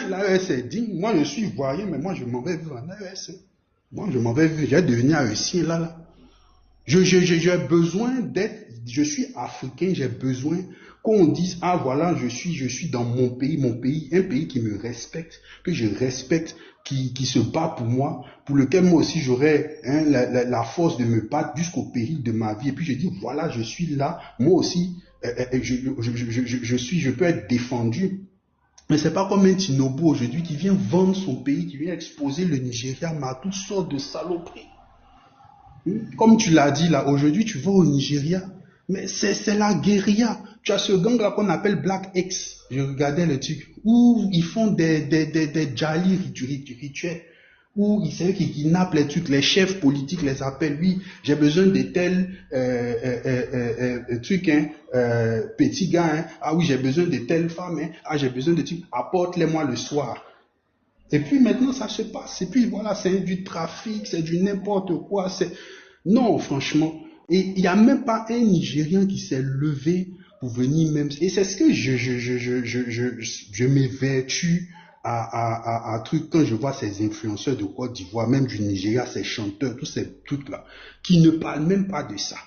l'AES est digne, moi je suis ivoirien, mais moi je m'en vais vivre en AES. Moi je m'en vais vivre, je vais devenir haïtien là. J'ai besoin je suis africain, j'ai besoin qu'on dise, ah voilà, je suis dans mon pays, un pays qui me respecte, que je respecte, qui se bat pour moi, pour lequel moi aussi j'aurai la force de me battre jusqu'au péril de ma vie. Et puis je dis, voilà, je suis là, moi aussi, je peux être défendu. Mais c'est pas comme un Tinubu aujourd'hui qui vient vendre son pays, qui vient exposer le Nigeria à toutes sortes de saloperies. Comme tu l'as dit là, aujourd'hui tu vas au Nigeria, mais c'est la guérilla. Tu as ce gang là qu'on appelle Black X. Je regardais le truc où ils font des jali rituels, où c'est eux qui kidnappent les trucs, les chefs politiques les appellent. Oui, j'ai besoin de tels trucs, petit gars. Hein. Ah oui, j'ai besoin de telle femme. Hein. Ah, j'ai besoin de trucs. Apporte-les-moi le soir. Et puis maintenant ça se passe. Et puis voilà, c'est du trafic, c'est du n'importe quoi. Non, franchement. Et il n'y a même pas un Nigérian qui s'est levé pour venir même. Et c'est ce que je m'évertue à truc quand je vois ces influenceurs de Côte d'Ivoire, même du Nigeria, ces chanteurs, tous ces trucs-là, qui ne parlent même pas de ça.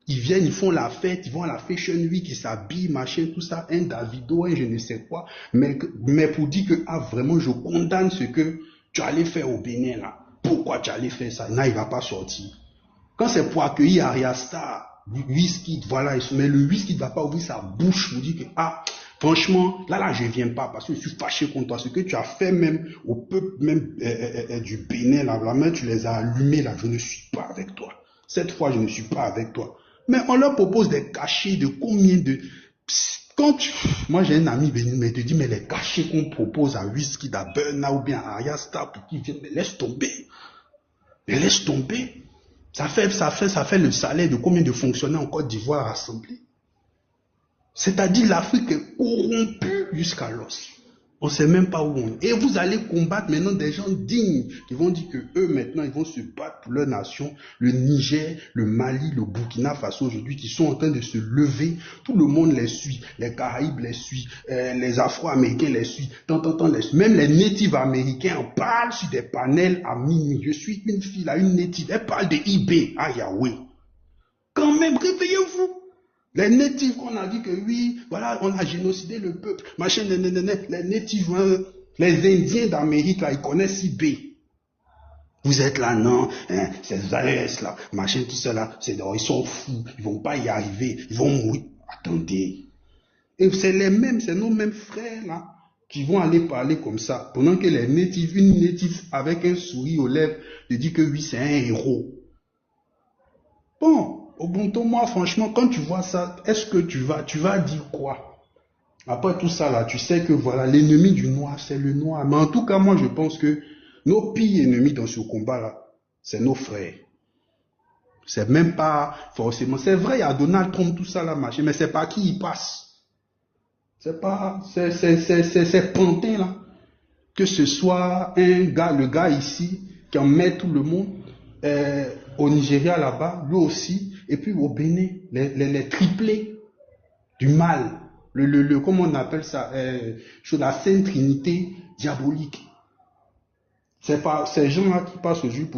Ils viennent, ils font la fête, ils vont à la Fashion Week, ils s'habillent, machin, tout ça, un Davido, un je ne sais quoi. Mais pour dire que, ah, vraiment, je condamne ce que tu allais faire au Bénin, là. Pourquoi tu allais faire ça? Non, il va pas sortir. Quand c'est pour accueillir Arya Star, Wizkid, voilà, mais le Wizkid ne va pas ouvrir sa bouche pour dire que, ah, franchement, là, je viens pas parce que je suis fâché contre toi. Ce que tu as fait même au peuple même du Bénin, là, même tu les as allumés, là, je ne suis pas avec toi. Cette fois, je ne suis pas avec toi. Mais on leur propose des cachets de combien de... Moi, j'ai un ami venu me dit, mais les cachets qu'on propose à Wizkid, à Burna ou bien à Arya Star pour qu'ils viennent, mais laisse tomber. Mais laisse tomber. Ça fait le salaire de combien de fonctionnaires en Côte d'Ivoire rassemblés. C'est-à-dire l'Afrique est corrompue jusqu'à l'os. On ne sait même pas où on est. Et vous allez combattre maintenant des gens dignes qui vont dire que eux maintenant ils vont se battre pour leur nation. Le Niger, le Mali, le Burkina Faso aujourd'hui qui sont en train de se lever. Tout le monde les suit. Les Caraïbes les suivent. Les Afro-Américains les suivent. Même les natives américains en parlent sur des panels à minuit. Je suis une fille là, une native. Elle parle de eBay. Ah Yahweh. Quand même, réveillez-vous. Les natifs qu'on a dit que oui, voilà, on a génocidé le peuple, machin, les natifs, les Indiens d'Amérique, là, ils connaissent eBay. Vous êtes là, non, hein, ces AES là, machin, tout ça là, ils sont fous, ils vont pas y arriver, ils vont mourir. Attendez. Et c'est nos mêmes frères là, qui vont aller parler comme ça, pendant que les natifs, une native avec un sourire aux lèvres, te dit que oui, c'est un héros. Bon. Ubuntu, moi, franchement, quand tu vois ça, est-ce que tu vas dire quoi? Après tout ça, là, tu sais que voilà, l'ennemi du noir, c'est le noir. Mais en tout cas, moi, je pense que nos pires ennemis dans ce combat-là, c'est nos frères. C'est même pas forcément. C'est vrai, il y a Donald Trump, tout ça, là, machin, mais c'est pas qui il passe. C'est pas, c'est Pantin, là. Que ce soit le gars ici, qui en met tout le monde, au Nigeria, là-bas, lui aussi. Et puis au Bénin, les triplés du mal, comment on appelle ça, la Sainte Trinité diabolique. C'est pas ces gens-là qui passent aujourd'hui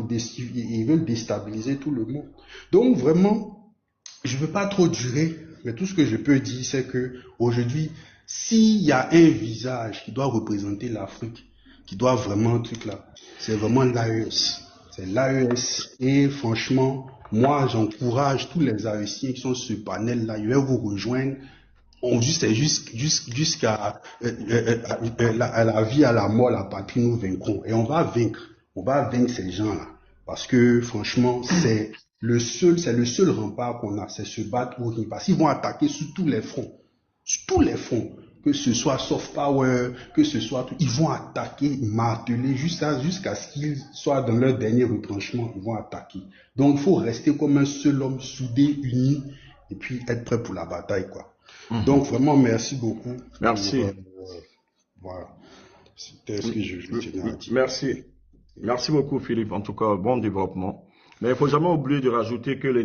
ils veulent déstabiliser tout le monde. Donc vraiment, je veux pas trop durer, mais tout ce que je peux dire, c'est que aujourd'hui, s'il y a un visage qui doit représenter l'Afrique, qui doit vraiment un truc là, c'est vraiment l'AES. C'est l'AES et franchement, moi j'encourage tous les Haïtiens qui sont sur ce panel-là, je vais vous rejoindre. Jusqu'à la vie, à la mort, la patrie, nous vaincrons. Et on va vaincre ces gens-là. Parce que franchement, c'est le seul rempart qu'on a, c'est se battre ou rien. Parce qu'ils vont attaquer sur tous les fronts. Sur tous les fronts. Que ce soit soft power, que ce soit tout, ils vont attaquer, marteler jusqu'à ce qu'ils soient dans leur dernier retranchement, ils vont attaquer. Donc il faut rester comme un seul homme, soudé, uni, et puis être prêt pour la bataille, quoi. Donc vraiment, merci beaucoup. Merci. Voilà. C'était ce que je tenais à dire. Merci. Merci beaucoup, Philippe. En tout cas, bon développement. Mais il ne faut jamais oublier de rajouter que les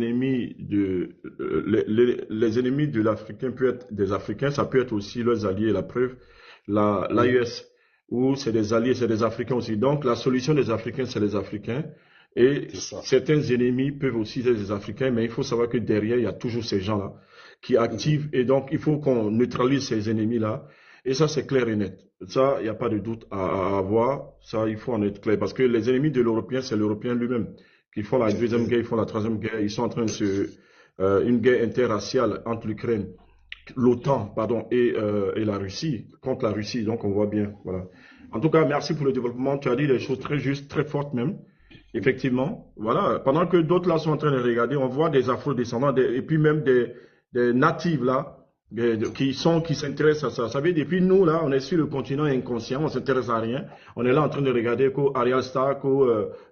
ennemis de l'Africain peut être des Africains, ça peut être aussi leurs alliés. La preuve, l'AES, où c'est des alliés, c'est des Africains aussi. Donc, la solution des Africains, c'est les Africains. Et C'est ça. certains ennemis peuvent aussi être des Africains, mais il faut savoir que derrière, il y a toujours ces gens-là qui activent. Et donc, il faut qu'on neutralise ces ennemis-là. Et ça, c'est clair et net. Ça, il n'y a pas de doute à avoir. Ça, il faut en être clair. Parce que les ennemis de l'Européen, c'est l'Européen lui-même. Qui font la C'est deuxième clair. guerre, ils font la troisième guerre. Ils sont en train de une guerre interraciale entre l'Ukraine, l'OTAN, pardon, et la Russie, contre la Russie. Donc, on voit bien. Voilà. En tout cas, merci pour le développement. Tu as dit des choses très justes, très fortes même. Effectivement, voilà. Pendant que d'autres là sont en train de regarder, on voit des afro-descendants et puis même des natifs là qui s'intéressent à ça. Ça veut dire, depuis nous là, on est sur le continent inconscient, on s'intéresse à rien. On est là en train de regarder Ariel Star,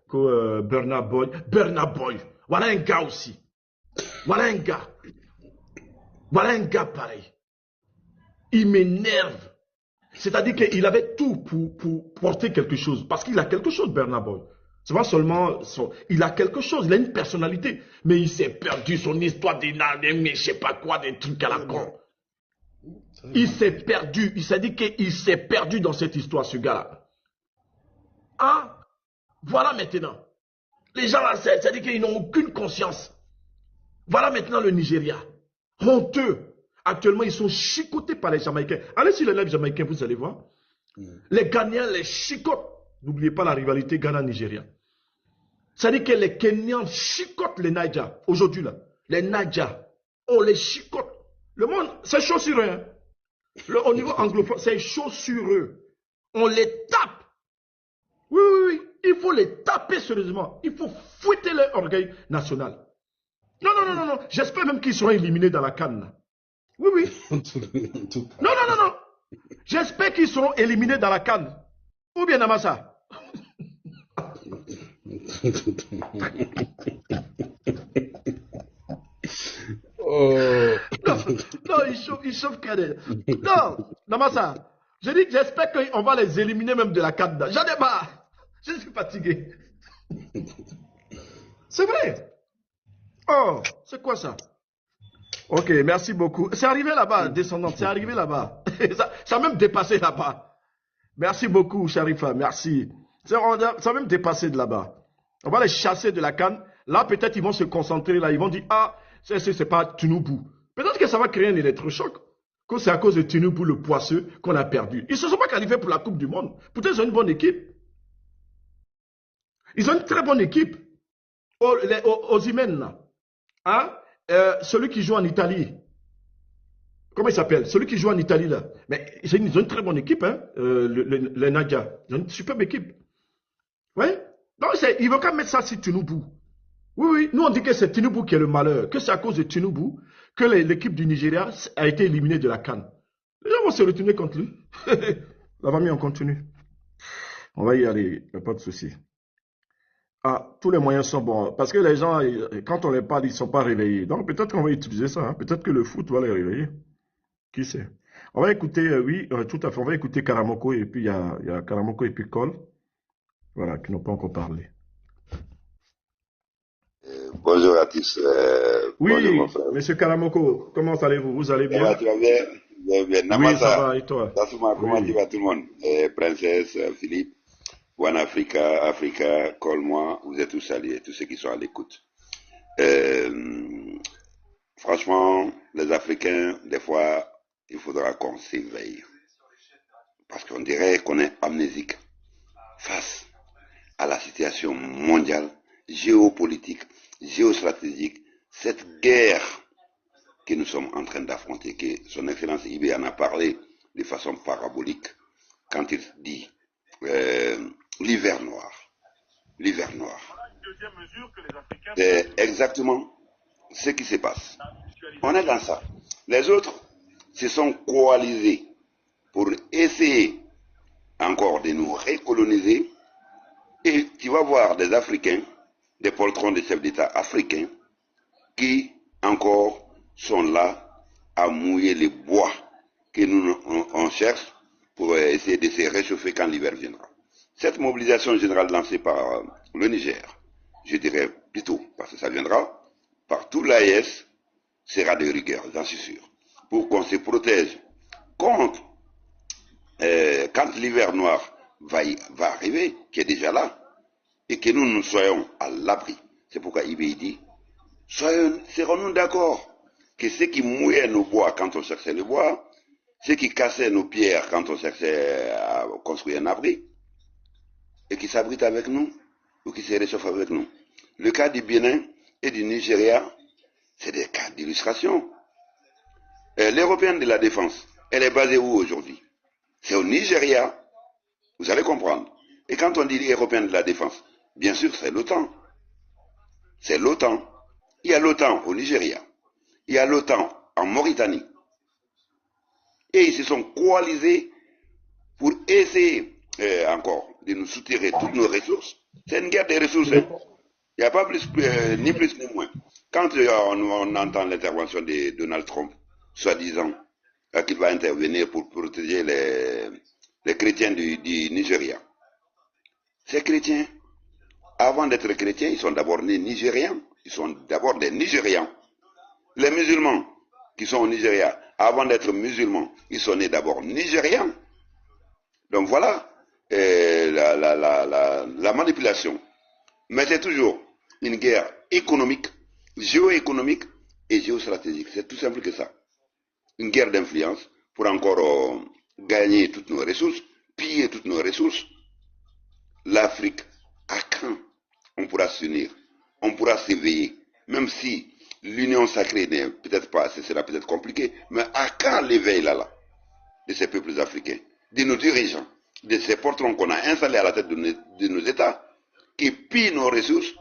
Burna Boy. Burna Boy, voilà un gars aussi. Voilà un gars. Voilà un gars pareil. Il m'énerve. C'est-à-dire qu'il avait tout pour porter quelque chose. Parce qu'il a quelque chose, Burna Boy. C'est pas seulement il a quelque chose, il a une personnalité. Mais il s'est perdu son histoire mais je sais pas quoi, des trucs à la con. Il s'est perdu. Il s'est dit qu'il s'est perdu dans cette histoire, ce gars-là. Hein? Voilà maintenant. Les gens là, c'est-à-dire qu'ils n'ont aucune conscience. Voilà maintenant le Nigeria. Honteux. Actuellement, ils sont chicotés par les Jamaïcains. Allez sur les lives jamaïcains, vous allez voir. Les Ghanéens les chicotent. N'oubliez pas la rivalité Ghana-Nigéria. C'est-à-dire que les Kenyans chicotent les Naija. Aujourd'hui, là, les Naija, on les chicote. Le monde, c'est chaud sur eux. Hein. Au niveau anglophone, c'est chaud sur eux. On les tape. Oui, oui, oui. Il faut les taper sérieusement. Il faut fouetter leur orgueil national. Non, non, non, non, non. J'espère même qu'ils seront éliminés dans la canne. Oui, oui. En tout cas. Non, non, non, non. J'espère qu'ils seront éliminés dans la canne. Ou bien Namasa. Oh. Non, non, il chauffe Kade. Non, Namasa. Je dis que j'espère qu'on va les éliminer même de la canne. J'en ai marre. Je suis fatigué. C'est vrai. Oh, c'est quoi ça? Ok, merci beaucoup. C'est arrivé là-bas, descendante, c'est arrivé là-bas. Ça a même dépassé là-bas. Merci beaucoup, Sharifa, merci. Ça a même dépassé de là-bas. On va les chasser de la canne. Là, peut-être ils vont se concentrer, là, ils vont dire, ah, c'est pas Tinubu. Peut-être que ça va créer un électrochoc. Que c'est à cause de Tinubu, le poisseux, qu'on a perdu. Ils ne se sont pas qualifiés pour la Coupe du Monde. Pourtant, ils ont une bonne équipe. Ils ont une très bonne équipe. Osimhen, là. Hein? Celui qui joue en Italie. Comment il s'appelle? Celui qui joue en Italie, là. Mais ils ont une très bonne équipe, hein? Les Nadia. Ils ont une superbe équipe. Ouais? Donc, ils ne veulent pas mettre ça sur Tinubu. Oui, oui. Nous, on dit que c'est Tinubu qui est le malheur. Que c'est à cause de Tinubu que l'équipe du Nigeria a été éliminée de la CAN. Les gens vont se retourner contre lui. La famille, on continue. On va y aller. Il n'y a pas de souci. Ah, tous les moyens sont bons. Parce que les gens, quand on les parle, ils ne sont pas réveillés. Donc, peut-être qu'on va utiliser ça. Hein. Peut-être que le foot va les réveiller. Qui sait? On va écouter, oui, tout à fait. On va écouter Karamoko. Et puis, il y a Karamoko et puis Cole. Voilà, qui n'ont pas encore parlé. Bonjour à tous. Oui, bonjour mon frère. monsieur Karamoko, comment allez-vous? Vous allez Ça bien? va, tu vas bien? Bien, bien. Oui, Namasa, ça va, et toi? Tassouma, comment tu vas tout le monde? Princesse, Philippe, One Africa, Africa, Cole-moi, vous êtes tous salués, tous ceux qui sont à l'écoute. Franchement, les Africains, des fois, il faudra qu'on s'éveille. Parce qu'on dirait qu'on est amnésique face à la situation mondiale, géopolitique, géostratégique, cette guerre que nous sommes en train d'affronter, que son Excellence Ibé en a parlé de façon parabolique quand il dit l'hiver noir. L'hiver noir. C'est exactement ce qui se passe. On est dans ça. Les autres se sont coalisés pour essayer encore de nous recoloniser. Et tu vas voir des Africains, des poltrons de chefs d'État africains, qui encore sont là à mouiller les bois que nous on cherche pour essayer de se réchauffer quand l'hiver viendra. Cette mobilisation générale lancée par le Niger, je dirais plutôt, parce que ça viendra, par tout l'AES, sera de rigueur, j'en suis sûr, pour qu'on se protège contre, quand l'hiver noir va arriver, qui est déjà là, et que nous soyons à l'abri. C'est pourquoi IBI dit, serons-nous d'accord que ceux qui mouillaient nos bois quand on cherchait le bois, ceux qui cassaient nos pierres quand on cherchait à construire un abri, et qui s'abritent avec nous, ou qui se réchauffent avec nous. Le cas du Bénin et du Nigeria, c'est des cas d'illustration. L'Européenne de la défense, elle est basée où aujourd'hui? C'est au Nigeria. Vous allez comprendre. Et quand on dit Européenne de la défense, bien sûr, c'est l'OTAN. C'est l'OTAN. Il y a l'OTAN au Nigeria. Il y a l'OTAN en Mauritanie. Et ils se sont coalisés pour essayer encore de nous soutirer toutes nos ressources. C'est une guerre des ressources. Hein. Il n'y a pas plus, ni plus ni moins. Quand on entend l'intervention de Donald Trump, soi-disant qu'il va intervenir pour protéger les chrétiens du Nigeria. Ces chrétiens, avant d'être chrétiens, ils sont d'abord nés nigérians. Ils sont d'abord des Nigérians. Les musulmans qui sont au Nigeria, avant d'être musulmans, ils sont nés d'abord nigérians. Donc voilà la manipulation. Mais c'est toujours une guerre économique, géoéconomique et géostratégique. C'est tout simple que ça. Une guerre d'influence pour encore gagner toutes nos ressources, piller toutes nos ressources. L'Afrique, à quand on pourra s'unir, on pourra s'éveiller, même si l'union sacrée n'est peut-être pas, ce sera peut-être compliqué, mais à quand l'éveil là de ces peuples africains, de nos dirigeants, de ces porteurs qu'on a installés à la tête de nos États, qui pillent nos ressources,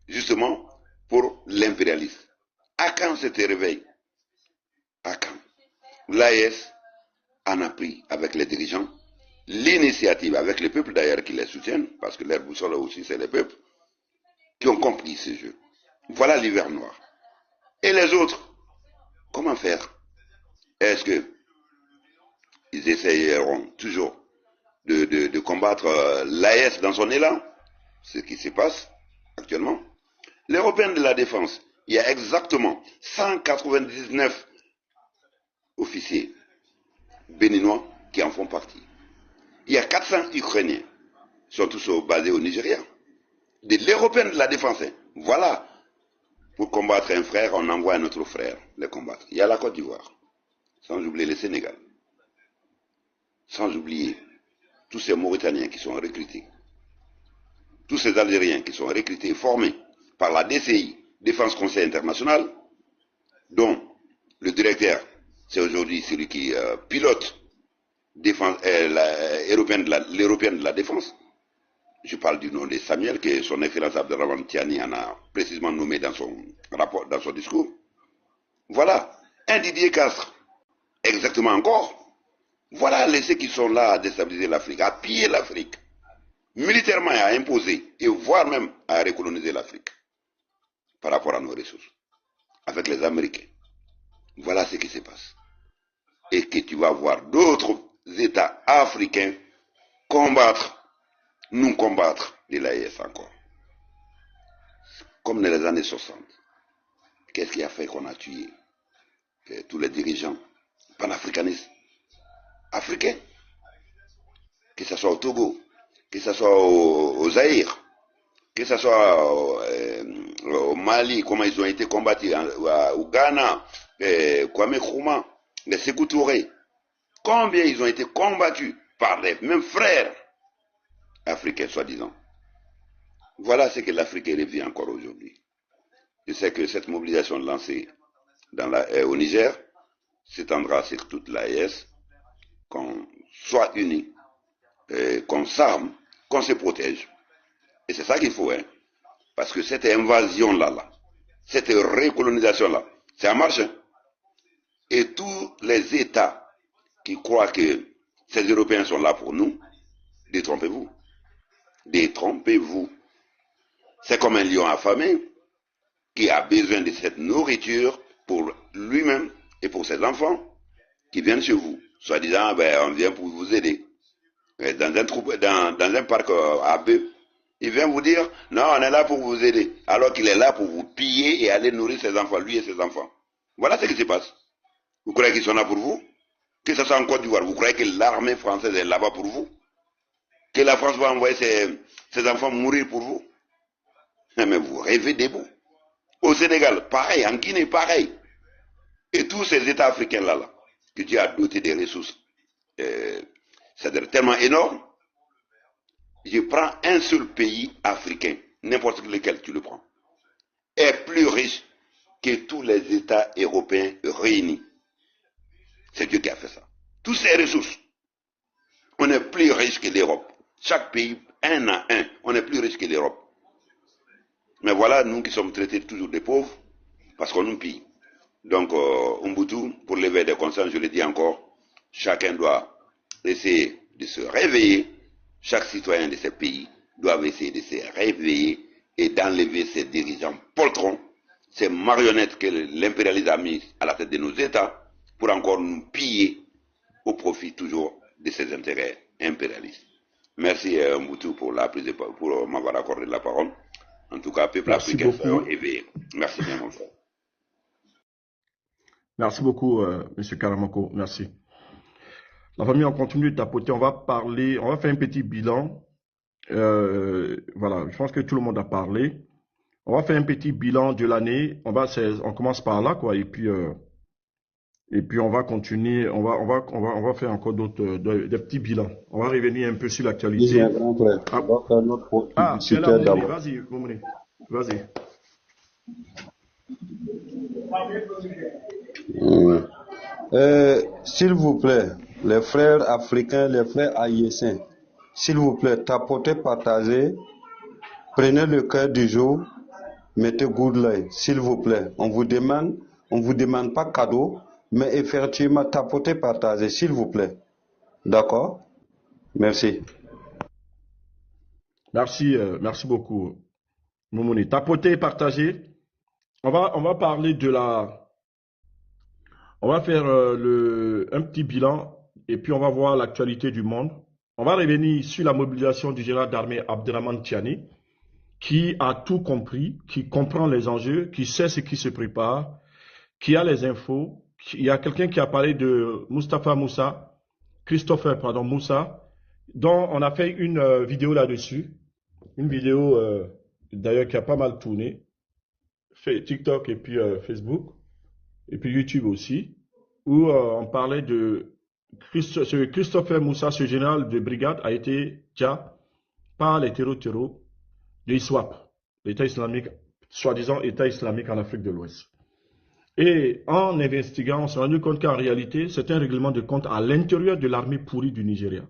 justement, pour l'impérialisme. À quand cet réveil? À quand? L'AES en a pris avec les dirigeants l'initiative, avec les peuples d'ailleurs qui les soutiennent, parce que leur boussole aussi c'est les peuples, qui ont compris ce jeu. Voilà l'hiver noir. Et les autres, comment faire? Est-ce que ils essayeront toujours de combattre l'AES dans son élan? Ce qui se passe actuellement. L'Européenne de la défense, il y a exactement 199 officiers béninois qui en font partie. Il y a 400 Ukrainiens, qui sont tous basés au Nigeria. De l'Européenne de la défense, voilà. Pour combattre un frère, on envoie un autre frère les combattre. Il y a la Côte d'Ivoire, sans oublier le Sénégal, sans oublier tous ces Mauritaniens qui sont recrutés, tous ces Algériens qui sont recrutés et formés par la DCI, Défense Conseil International, dont le directeur, c'est aujourd'hui celui qui pilote l'Européenne de la défense. Je parle du nom de Samuel, que son excellence Abdelrahman Tiani en a précisément nommé dans son rapport, dans son discours. Voilà, un Didier Castres, exactement encore. Voilà ceux qui sont là à déstabiliser l'Afrique, à piller l'Afrique, militairement à imposer, et voire même à recoloniser l'Afrique, par rapport à nos ressources, avec les Américains. Voilà ce qui se passe. Et que tu vas voir d'autres États africains nous combattre de l'AES encore. Comme dans les années 60. Qu'est-ce qui a fait qu'on a tué tous les dirigeants panafricanistes africains? Que ce soit au Togo, que ce soit au Zaïre, que ce soit au Mali, comment ils ont été combattus, au Ghana, Kwame Nkrumah, les Sékou Touré. Combien ils ont été combattus par les mêmes frères africains, soi-disant. Voilà ce que l'Afrique revit encore aujourd'hui. Je sais que cette mobilisation lancée au Niger s'étendra sur toute l'AES, qu'on soit unis, qu'on s'arme, qu'on se protège. Et c'est ça qu'il faut, hein. Parce que cette invasion-là, cette recolonisation-là, c'est en marche. Et tous les États qui croient que ces Européens sont là pour nous, détrompez-vous. Détrompez-vous. C'est comme un lion affamé qui a besoin de cette nourriture pour lui-même et pour ses enfants qui viennent chez vous, soit disant on vient pour vous aider. Dans un parc à bœufs, il vient vous dire non, on est là pour vous aider, alors qu'il est là pour vous piller et aller nourrir ses enfants, lui et ses enfants. Voilà ce qui se passe. Vous croyez qu'ils sont là pour vous? Que ce soit en Côte d'Ivoire, vous croyez que l'armée française est là-bas pour vous? Que la France va envoyer ses enfants mourir pour vous? Mais vous rêvez des bouts. Au Sénégal, pareil. En Guinée, pareil. Et tous ces États africains-là, que Dieu a doté des ressources, c'est tellement énorme. Je prends un seul pays africain, n'importe lequel tu le prends, est plus riche que tous les États européens réunis. C'est Dieu qui a fait ça. Toutes ces ressources, on est plus riche que l'Europe. Chaque pays, un à un, on est plus riche que l'Europe. Mais voilà, nous qui sommes traités toujours des pauvres, parce qu'on nous pille. Donc, Ubuntu, pour lever des consciences, je le dis encore, chacun doit essayer de se réveiller. Chaque citoyen de ces pays doit essayer de se réveiller et d'enlever ces dirigeants poltrons, ces marionnettes que l'impérialisme a mis à la tête de nos États pour encore nous piller au profit toujours de ses intérêts impérialistes. Merci Ubuntu pour m'avoir accordé la parole. En tout cas, peuple africain, soyons éveillés. Merci bien, mon frère. Merci beaucoup, M. Karamoko. Merci. La famille, on continue de tapoter. On va faire un petit bilan. Voilà, je pense que tout le monde a parlé. On va faire un petit bilan de l'année. On commence par là, quoi. Et puis on va continuer. On va faire encore des petits bilans. On va revenir un peu sur l'actualité. C'est là, Moumouni. Vas-y, Moumouni. Vas-y. S'il vous plaît, les frères africains, les frères haïtiens, s'il vous plaît, tapotez, partagez, prenez le cœur du jour, mettez good light, s'il vous plaît. On vous demande pas cadeau, mais effectivement, tapotez, partagez, s'il vous plaît. D'accord? Merci. Merci beaucoup, Moumouni. Tapotez, partagez. On va parler on va faire un petit bilan et puis on va voir l'actualité du monde. On va revenir sur la mobilisation du général d'armée Abderrahmane Tiani, qui a tout compris, qui comprend les enjeux, qui sait ce qui se prépare, qui a les infos. Il y a quelqu'un qui a parlé de Christopher Moussa, dont on a fait une vidéo là-dessus. Une vidéo d'ailleurs qui a pas mal tourné. Fait TikTok et puis Facebook. Et puis YouTube aussi, où on parlait de Christopher Moussa, ce général de brigade, a été déjà par les terreaux de ISWAP, l'État islamique, soi-disant État islamique en Afrique de l'Ouest. Et en investiguant, on s'est rendu compte qu'en réalité, c'est un règlement de compte à l'intérieur de l'armée pourrie du Nigeria.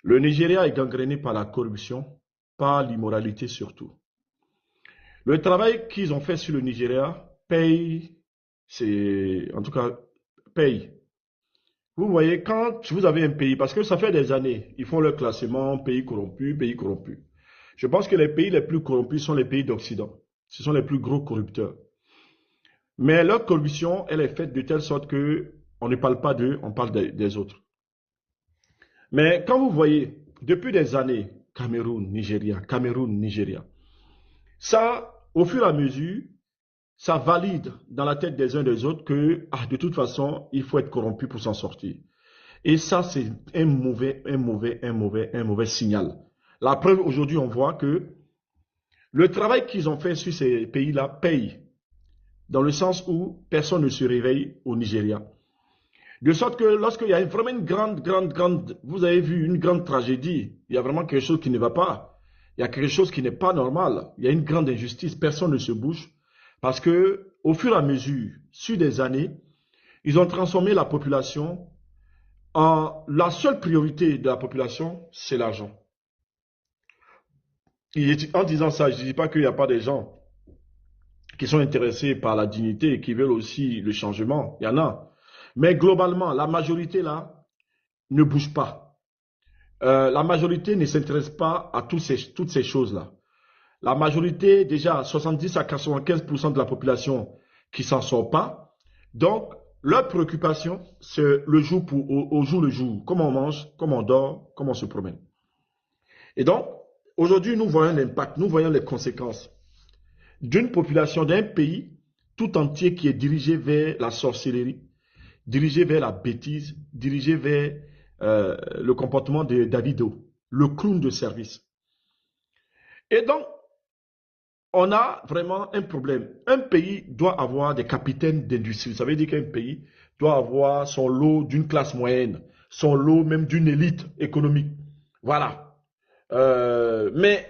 Le Nigeria est gangréné par la corruption, par l'immoralité surtout. Le travail qu'ils ont fait sur le Nigeria paye. En tout cas, paye. Vous voyez, quand vous avez un pays, parce que ça fait des années, ils font leur classement, pays corrompu, pays corrompu. Je pense que les pays les plus corrompus sont les pays d'Occident. Ce sont les plus gros corrupteurs. Mais leur corruption, elle est faite de telle sorte que on ne parle pas d'eux, on parle des autres. Mais quand vous voyez, depuis des années, Cameroun, Nigeria, ça, au fur et à mesure, ça valide dans la tête des uns des autres que, de toute façon, il faut être corrompu pour s'en sortir. Et ça, c'est un mauvais signal. La preuve, aujourd'hui, on voit que le travail qu'ils ont fait sur ces pays-là paye, dans le sens où personne ne se réveille au Nigeria. De sorte que lorsqu'il y a vraiment une grande, vous avez vu une grande tragédie, il y a vraiment quelque chose qui ne va pas. Il y a quelque chose qui n'est pas normal. Il y a une grande injustice, personne ne se bouge. Parce que, au fur et à mesure, sur des années, ils ont transformé la population la seule priorité de la population, c'est l'argent. En disant ça, je ne dis pas qu'il n'y a pas des gens qui sont intéressés par la dignité et qui veulent aussi le changement. Il y en a. Mais globalement, la majorité là ne bouge pas. La majorité ne s'intéresse pas à toutes ces choses-là. La majorité, déjà, 70 à 95% de la population qui s'en sort pas. Donc, leur préoccupation, c'est le jour au jour le jour. Comment on mange, comment on dort, comment on se promène. Et donc, aujourd'hui, nous voyons l'impact, nous voyons les conséquences d'une population, d'un pays tout entier qui est dirigé vers la sorcellerie, dirigé vers la bêtise, dirigé vers le comportement de Davido, le clown de service. Et donc, on a vraiment un problème. Un pays doit avoir des capitaines d'industrie. Ça veut dire qu'un pays doit avoir son lot d'une classe moyenne, son lot même d'une élite économique. Voilà. Mais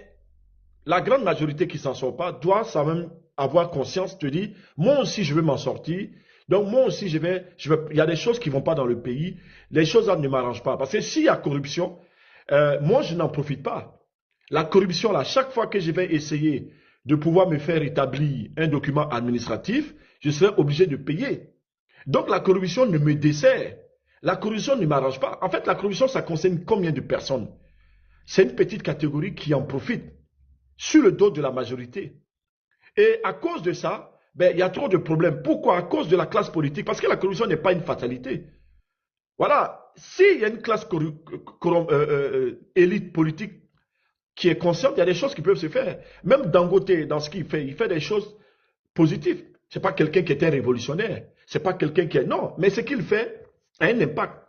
la grande majorité qui s'en sort pas doit quand même avoir conscience, te dire, moi aussi je veux m'en sortir. Donc moi aussi il y a des choses qui vont pas dans le pays. Les choses là ne m'arrangent pas. Parce que s'il y a corruption, moi je n'en profite pas. La corruption là, chaque fois que je vais essayer de pouvoir me faire établir un document administratif, je serai obligé de payer. Donc la corruption ne me dessert. La corruption ne m'arrange pas. En fait, la corruption, ça concerne combien de personnes? C'est une petite catégorie qui en profite sur le dos de la majorité. Et à cause de ça, ben, il y a trop de problèmes. Pourquoi? À cause de la classe politique. Parce que la corruption n'est pas une fatalité. Voilà. S'il y a une classe élite politique qui est consciente, il y a des choses qui peuvent se faire. Même Dangote, dans ce qu'il fait, il fait des choses positives. Ce n'est pas quelqu'un qui était révolutionnaire. Ce n'est pas quelqu'un qui est... Non, mais ce qu'il fait a un impact.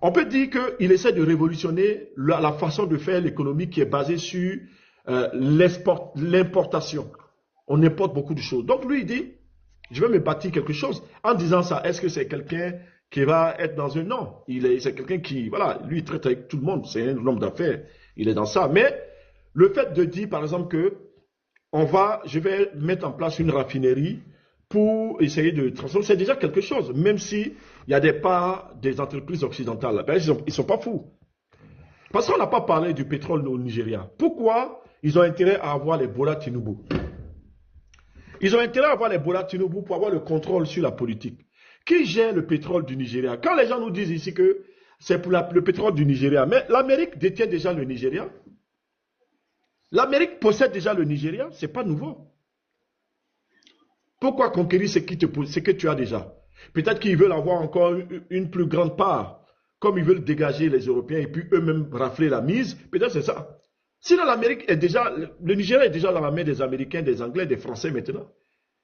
On peut dire qu'il essaie de révolutionner la façon de faire l'économie qui est basée sur l'importation. On importe beaucoup de choses. Donc lui, il dit, je vais me bâtir quelque chose. En disant ça, est-ce que c'est quelqu'un qui va être dans un... Non, c'est quelqu'un qui, voilà, lui, il traite avec tout le monde. C'est un homme d'affaires. Il est dans ça. Mais le fait de dire, par exemple, que je vais mettre en place une raffinerie pour essayer de transformer, c'est déjà quelque chose. Même si il y a des parts des entreprises occidentales, ben, ils ne sont pas fous. Parce qu'on n'a pas parlé du pétrole au Nigeria. Pourquoi ils ont intérêt à avoir les Bola Tinubu? Ils ont intérêt à avoir les Bola Tinubu pour avoir le contrôle sur la politique. Qui gère le pétrole du Nigeria? Quand les gens nous disent ici que c'est pour le pétrole du Nigeria, mais l'Amérique détient déjà le Nigeria. L'Amérique possède déjà le Nigeria, ce n'est pas nouveau. Pourquoi conquérir ce que tu as déjà? Peut-être qu'ils veulent avoir encore une plus grande part, comme ils veulent dégager les Européens et puis eux-mêmes rafler la mise. Peut-être c'est ça. Sinon, l'Amérique est déjà, le Nigeria est déjà dans la main des Américains, des Anglais, des Français maintenant.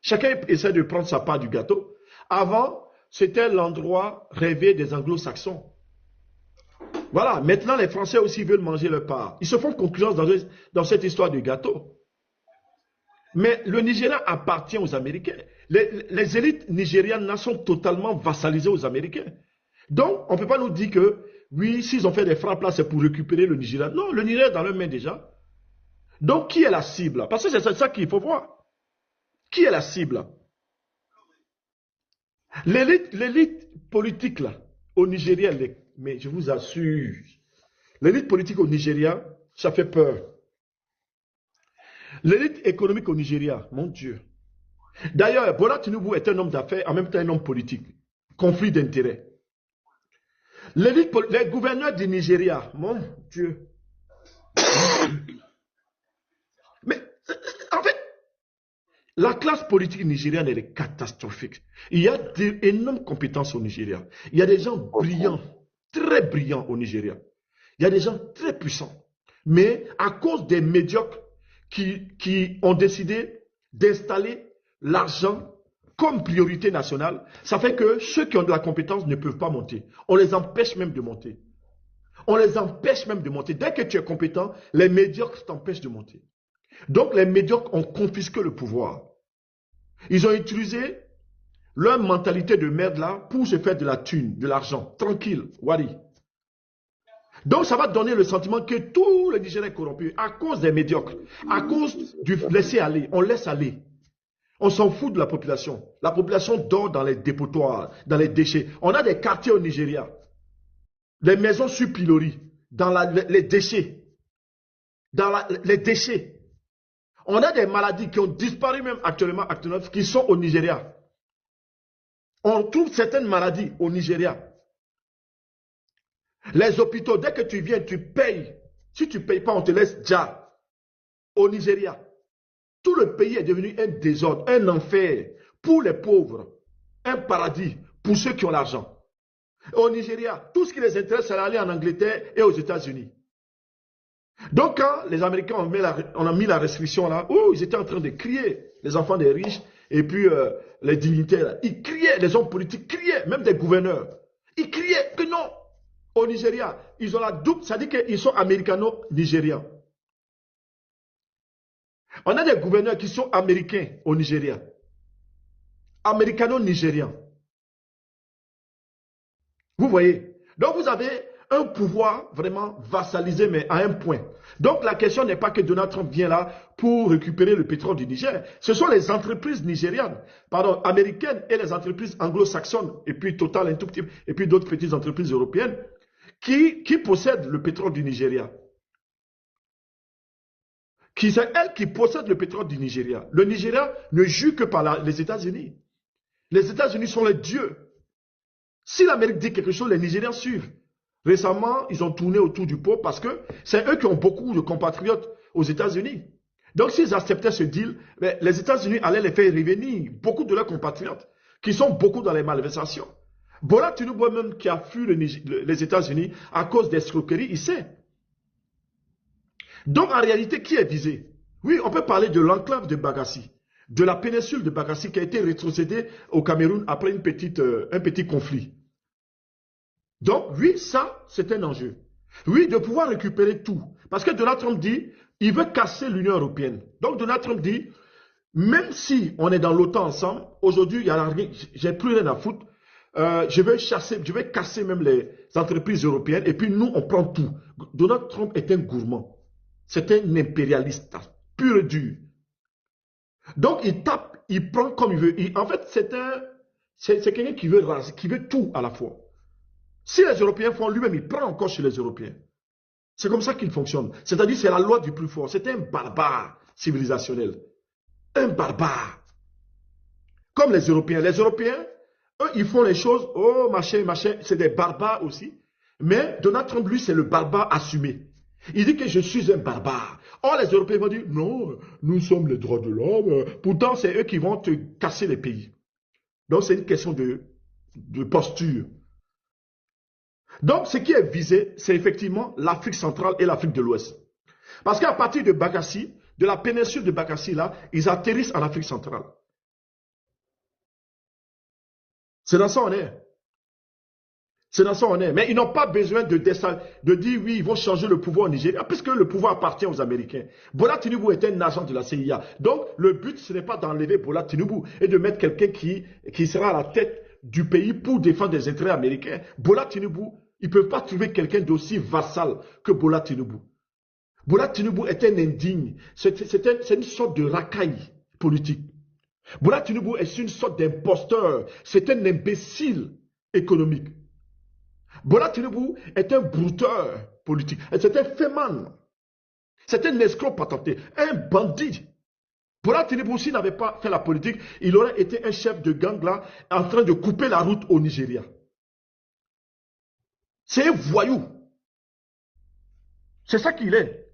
Chacun essaie de prendre sa part du gâteau. Avant, c'était l'endroit rêvé des Anglo-Saxons. Voilà, maintenant les Français aussi veulent manger leur part. Ils se font concurrence dans cette histoire de gâteau. Mais le Nigeria appartient aux Américains. Les élites nigérianes sont totalement vassalisées aux Américains. Donc, on ne peut pas nous dire que, oui, s'ils ont fait des frappes là, c'est pour récupérer le Nigeria. Non, le Nigeria est dans leurs mains déjà. Donc, qui est la cible? Parce que c'est ça qu'il faut voir. Qui est la cible? L'élite politique là, au Nigeria, mais je vous assure, l'élite politique au Nigeria, ça fait peur. L'élite économique au Nigeria, mon Dieu. D'ailleurs, Bola Tinubu est un homme d'affaires, en même temps un homme politique. Conflit d'intérêts. Les gouverneurs du Nigeria, mon Dieu. Mais, en fait, la classe politique nigériane, elle est catastrophique. Il y a d'énormes compétences au Nigeria. Il y a des gens brillants, très brillants au Nigeria. Il y a des gens très puissants. Mais à cause des médiocres qui ont décidé d'installer l'argent comme priorité nationale, ça fait que ceux qui ont de la compétence ne peuvent pas monter. On les empêche même de monter. On les empêche même de monter. Dès que tu es compétent, les médiocres t'empêchent de monter. Donc les médiocres ont confisqué le pouvoir. Ils ont utilisé leur mentalité de merde là pour se faire de la thune, de l'argent. Tranquille, wari. Donc ça va donner le sentiment que tout le Nigeria est corrompu à cause des médiocres, à cause du laisser aller. On laisse aller. On s'en fout de la population. La population dort dans les dépotoirs, dans les déchets. On a des quartiers au Nigeria, des maisons sur pilori, dans les déchets. Les déchets. On a des maladies qui ont disparu même actuellement, qui sont au Nigeria. On trouve certaines maladies au Nigeria. Les hôpitaux, dès que tu viens, tu payes. Si tu ne payes pas, on te laisse déjà. Au Nigeria. Tout le pays est devenu un désordre, un enfer pour les pauvres, un paradis pour ceux qui ont l'argent. Au Nigeria, tout ce qui les intéresse, c'est d'aller en Angleterre et aux États-Unis. Donc, quand les Américains ont mis la restriction là, oh, ils étaient en train de crier, les enfants des riches et puis les dignitaires, ils criaient, les hommes politiques criaient, même des gouverneurs, ils criaient que non. Au Nigeria, ils ont la double, ça dit qu'ils sont américano-nigérians. On a des gouverneurs qui sont américains au Nigeria. Américano-nigérians. Vous voyez? Donc vous avez un pouvoir vraiment vassalisé, mais à un point. Donc la question n'est pas que Donald Trump vient là pour récupérer le pétrole du Niger. Ce sont les entreprises nigérianes, pardon, américaines et les entreprises anglo-saxonnes, et puis Total, un tout petit, et puis d'autres petites entreprises européennes, qui possèdent le pétrole du Nigeria. C'est elles qui possèdent le pétrole du Nigeria. Le Nigeria ne joue que par les États-Unis. Les États-Unis sont les dieux. Si l'Amérique dit quelque chose, les Nigériens suivent. Récemment, ils ont tourné autour du pot parce que c'est eux qui ont beaucoup de compatriotes aux États-Unis. Donc, s'ils acceptaient ce deal, les États-Unis allaient les faire revenir, beaucoup de leurs compatriotes, qui sont beaucoup dans les malversations. Bola Tinubu même qui a fui les États-Unis à cause d'escroqueries, il sait. Donc, en réalité, qui est visé? Oui, on peut parler de l'enclave de Bagassi, de la péninsule de Bagassi qui a été rétrocédée au Cameroun après un petit conflit. Donc, oui, ça, c'est un enjeu. Oui, de pouvoir récupérer tout. Parce que Donald Trump dit, il veut casser l'Union européenne. Donc, Donald Trump dit, même si on est dans l'OTAN ensemble, aujourd'hui, il n'y a rien, j'ai plus rien à foutre. Je vais casser même les entreprises européennes et puis nous, on prend tout. Donald Trump est un gourmand. C'est un impérialiste, pur et dur. Donc, il tape, il prend comme il veut. En fait, c'est quelqu'un qui veut raser, qui veut tout à la fois. Si les Européens font, lui-même, il prend encore chez les Européens. C'est comme ça qu'il fonctionne. C'est-à-dire, c'est la loi du plus fort. C'est un barbare civilisationnel. Un barbare. Comme les Européens. Les Européens, eux, ils font les choses, oh, machin, machin, c'est des barbares aussi. Mais Donald Trump, lui, c'est le barbare assumé. Il dit que je suis un barbare. Or, les Européens vont dire, non, nous sommes les droits de l'homme. Pourtant, c'est eux qui vont te casser les pays. Donc, c'est une question de posture. Donc, ce qui est visé, c'est effectivement l'Afrique centrale et l'Afrique de l'Ouest. Parce qu'à partir de Bagassi, de la péninsule de Bagassi, là, ils atterrissent en Afrique centrale. C'est dans ça on est. C'est dans ça on est. Mais ils n'ont pas besoin de dire, oui, ils vont changer le pouvoir au Nigeria, puisque le pouvoir appartient aux Américains. Bola Tinubu est un agent de la CIA. Donc, le but, ce n'est pas d'enlever Bola Tinubu et de mettre quelqu'un qui sera à la tête du pays pour défendre des intérêts américains. Bola Tinubu, ils ne peuvent pas trouver quelqu'un d'aussi vassal que Bola Tinubu. Bola Tinubu est un indigne. C'est une sorte de racaille politique. Bola Tinubu est une sorte d'imposteur. C'est un imbécile économique. Bola Tinubu est un brouteur politique. C'est un féman. C'est un escroc patenté. Un bandit. Bola Tinubu, s'il n'avait pas fait la politique, il aurait été un chef de gang là, en train de couper la route au Nigeria. C'est un voyou. C'est ça qu'il est.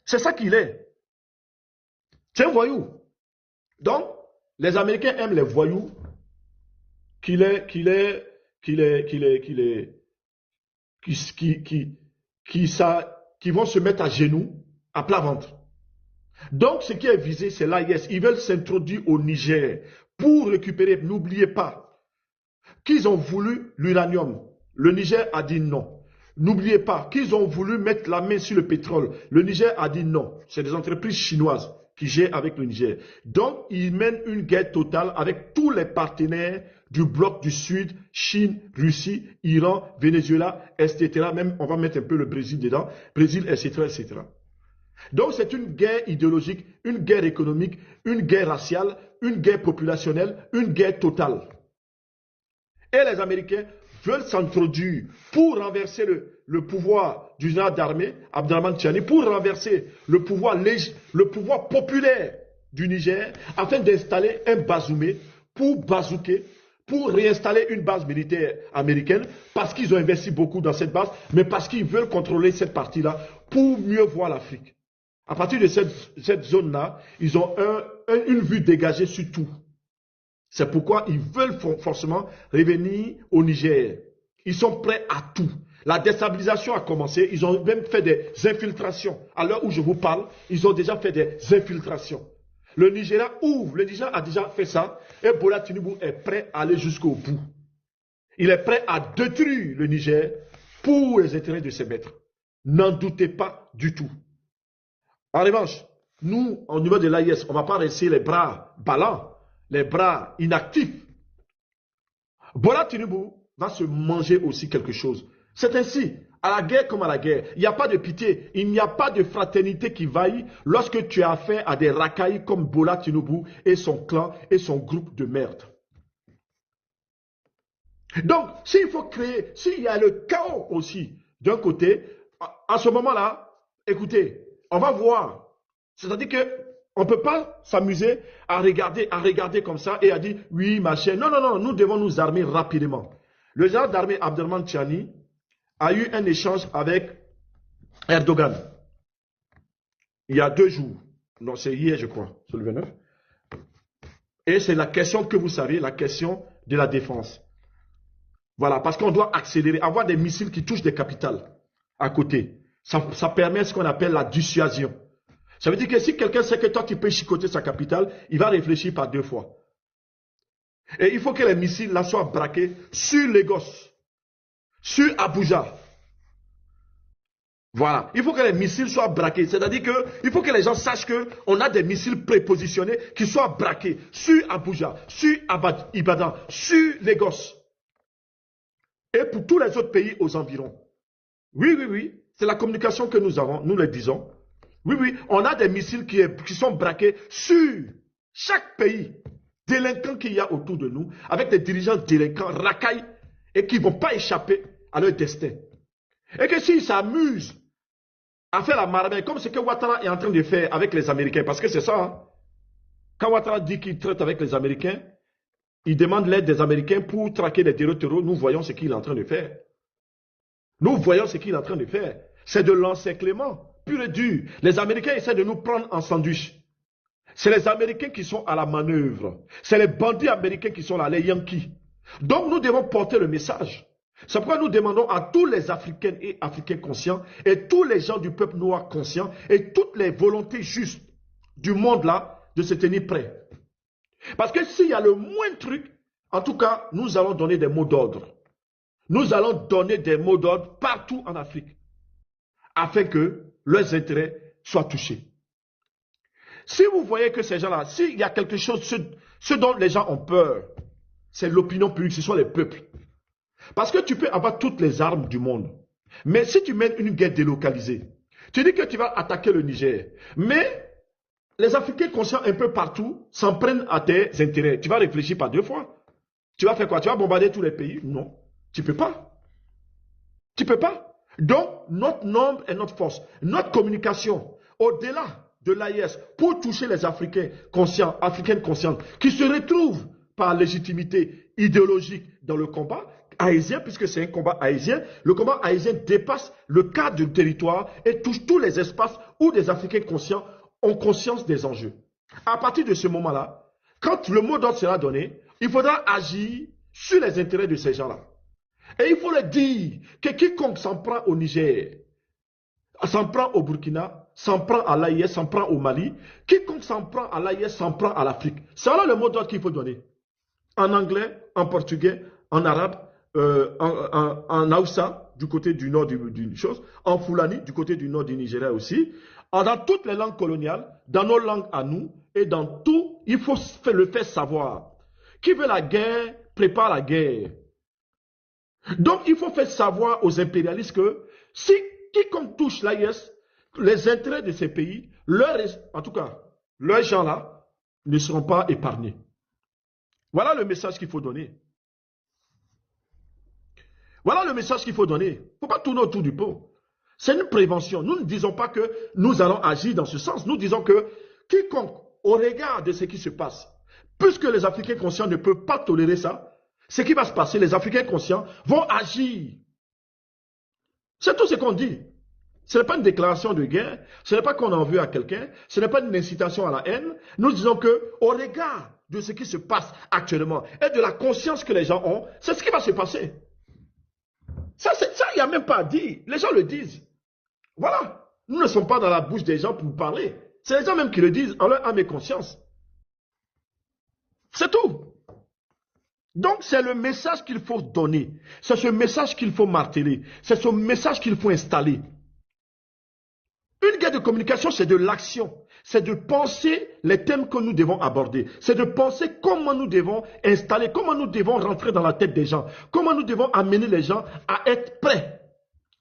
C'est ça qu'il est. C'est un voyou. Donc, les Américains aiment les voyous qui vont se mettre à genoux, à plat ventre. Donc, ce qui est visé, c'est l'AIS. Ils veulent s'introduire au Niger pour récupérer. N'oubliez pas qu'ils ont voulu l'uranium. Le Niger a dit non. N'oubliez pas qu'ils ont voulu mettre la main sur le pétrole. Le Niger a dit non. C'est des entreprises chinoises qui gèrent avec le Niger. Donc, ils mènent une guerre totale avec tous les partenaires du bloc du Sud, Chine, Russie, Iran, Venezuela, etc. Même, on va mettre un peu le Brésil dedans. Brésil, etc., etc. Donc, c'est une guerre idéologique, une guerre économique, une guerre raciale, une guerre populationnelle, une guerre totale. Et les Américains veulent s'introduire pour renverser le pouvoir du général d'armée, Abdrahman Tchiani, pour renverser le pouvoir populaire du Niger, afin d'installer un Bazoumé pour bazooker, pour réinstaller une base militaire américaine, parce qu'ils ont investi beaucoup dans cette base, mais parce qu'ils veulent contrôler cette partie-là pour mieux voir l'Afrique. À partir de cette zone-là, ils ont une vue dégagée sur tout. C'est pourquoi ils veulent forcément revenir au Niger. Ils sont prêts à tout. La déstabilisation a commencé. Ils ont même fait des infiltrations. À l'heure où je vous parle, ils ont déjà fait des infiltrations. Le Nigeria ouvre. Le Niger a déjà fait ça. Et Bola Tinubu est prêt à aller jusqu'au bout. Il est prêt à détruire le Niger pour les intérêts de ses maîtres. N'en doutez pas du tout. En revanche, Nous, au niveau de l'AIS, on ne va pas rester les bras ballants, les bras inactifs. Bola Tinubu va se manger aussi quelque chose. C'est ainsi, à la guerre comme à la guerre, il n'y a pas de pitié, il n'y a pas de fraternité qui vaille lorsque tu as affaire à des racailles comme Bola Tinubu et son clan et son groupe de merde. Donc, s'il faut créer, s'il y a le chaos aussi, d'un côté, à ce moment-là, écoutez, on va voir. C'est-à-dire qu'on ne peut pas s'amuser à regarder comme ça et à dire, oui, machin. Non, non, non, nous devons nous armer rapidement. Le général d'armée Abdelrahman Tchiani a eu un échange avec Erdogan il y a 2 jours. Non, c'est hier, je crois, sur le 29. Et c'est la question que vous savez, la question de la défense. Voilà, parce qu'on doit accélérer, avoir des missiles qui touchent des capitales à côté. Ça permet ce qu'on appelle la dissuasion. Ça veut dire que si quelqu'un sait que toi, tu peux chicoter sa capitale, il va réfléchir par 2 fois. Et il faut que les missiles là soient braqués sur Lagos, sur Abuja. Voilà. Il faut que les missiles soient braqués. C'est-à-dire qu'il faut que les gens sachent qu'on a des missiles prépositionnés qui soient braqués sur Abuja, sur Ibadan, sur Lagos. Et pour tous les autres pays aux environs. Oui, oui, oui. C'est la communication que nous avons, nous le disons. Oui, oui. On a des missiles qui sont braqués sur chaque pays délinquant qu'il y a autour de nous, avec des dirigeants délinquants, racailles, et qui ne vont pas échapper à leur destin. Et que s'ils s'amusent à faire la marmaille, comme ce que Ouattara est en train de faire avec les Américains, parce que c'est ça, hein. Quand Ouattara dit qu'il traite avec les Américains, il demande l'aide des Américains pour traquer les terroristes. Nous voyons ce qu'il est en train de faire. Nous voyons ce qu'il est en train de faire. C'est de l'encerclement pur et dur. Les Américains essaient de nous prendre en sandwich. C'est les Américains qui sont à la manœuvre. C'est les bandits américains qui sont là, les Yankees. Donc nous devons porter le message. C'est pourquoi nous demandons à tous les Africaines et Africains conscients et tous les gens du peuple noir conscient et toutes les volontés justes du monde là de se tenir prêts. Parce que s'il y a le moindre truc, en tout cas, nous allons donner des mots d'ordre. Nous allons donner des mots d'ordre partout en Afrique afin que leurs intérêts soient touchés. Si vous voyez que ces gens-là, s'il y a quelque chose, ce dont les gens ont peur, c'est l'opinion publique, ce sont les peuples. Parce que tu peux avoir toutes les armes du monde. Mais si tu mènes une guerre délocalisée, tu dis que tu vas attaquer le Niger, mais les Africains conscients un peu partout s'en prennent à tes intérêts. Tu vas réfléchir par 2 fois. Tu vas faire quoi? Tu vas bombarder tous les pays? Non. Tu ne peux pas. Tu ne peux pas. Donc, notre nombre est notre force. Notre communication, au-delà de l'AIS, pour toucher les Africains conscients, Africaines conscientes, qui se retrouvent par légitimité idéologique dans le combat haïtien, puisque c'est un combat haïtien, le combat haïtien dépasse le cadre du territoire et touche tous les espaces où des Africains conscients ont conscience des enjeux. À partir de ce moment-là, quand le mot d'ordre sera donné, il faudra agir sur les intérêts de ces gens-là. Et il faut leur dire que quiconque s'en prend au Niger, s'en prend au Burkina, s'en prend à l'AIS, s'en prend au Mali, quiconque s'en prend à l'AIS, s'en prend à l'Afrique. C'est là le mot d'ordre qu'il faut donner. En anglais, en portugais, en arabe, en Hausa, du côté du nord d'une chose, en Fulani, du côté du nord du Nigeria aussi, dans toutes les langues coloniales, dans nos langues à nous, et dans tout, il faut le faire savoir. Qui veut la guerre, prépare la guerre. Donc, il faut faire savoir aux impérialistes que si quiconque touche l'AIS, les intérêts de ces pays, en tout cas, leurs gens-là, ne seront pas épargnés. Voilà le message qu'il faut donner. Voilà le message qu'il faut donner. Il ne faut pas tourner autour du pot. C'est une prévention. Nous ne disons pas que nous allons agir dans ce sens. Nous disons que quiconque, au regard de ce qui se passe, puisque les Africains conscients ne peuvent pas tolérer ça, ce qui va se passer, les Africains conscients vont agir. C'est tout ce qu'on dit. Ce n'est pas une déclaration de guerre, ce n'est pas qu'on en veut à quelqu'un, ce n'est pas une incitation à la haine. Nous disons que, au regard de ce qui se passe actuellement et de la conscience que les gens ont, c'est ce qui va se passer. Ça, il n'y a même pas à dire. Les gens le disent. Voilà. Nous ne sommes pas dans la bouche des gens pour parler. C'est les gens même qui le disent en leur âme et conscience. C'est tout. Donc, c'est le message qu'il faut donner. C'est ce message qu'il faut marteler. C'est ce message qu'il faut installer. Une guerre de communication, c'est de l'action. C'est de penser les thèmes que nous devons aborder. C'est de penser comment nous devons installer, comment nous devons rentrer dans la tête des gens. Comment nous devons amener les gens à être prêts.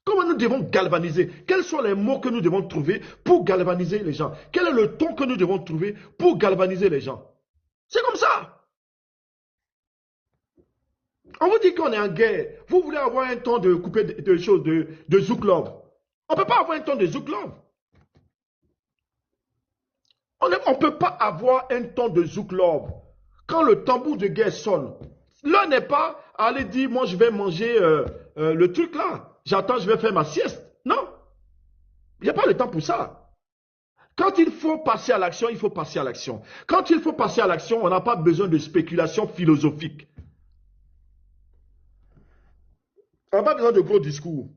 Comment nous devons galvaniser. Quels sont les mots que nous devons trouver pour galvaniser les gens. Quel est le ton que nous devons trouver pour galvaniser les gens. C'est comme ça. On vous dit qu'on est en guerre. Vous voulez avoir un temps de couper de choses, de zouklov. On ne peut pas avoir un temps de zouklov. On ne peut pas avoir un temps de zouklov. Quand le tambour de guerre sonne, l'heure n'est pas à aller dire, moi je vais manger le truc là. J'attends, je vais faire ma sieste. Non. Il n'y a pas le temps pour ça. Quand il faut passer à l'action, il faut passer à l'action. Quand il faut passer à l'action, on n'a pas besoin de spéculation philosophique. On n'a pas besoin de gros discours.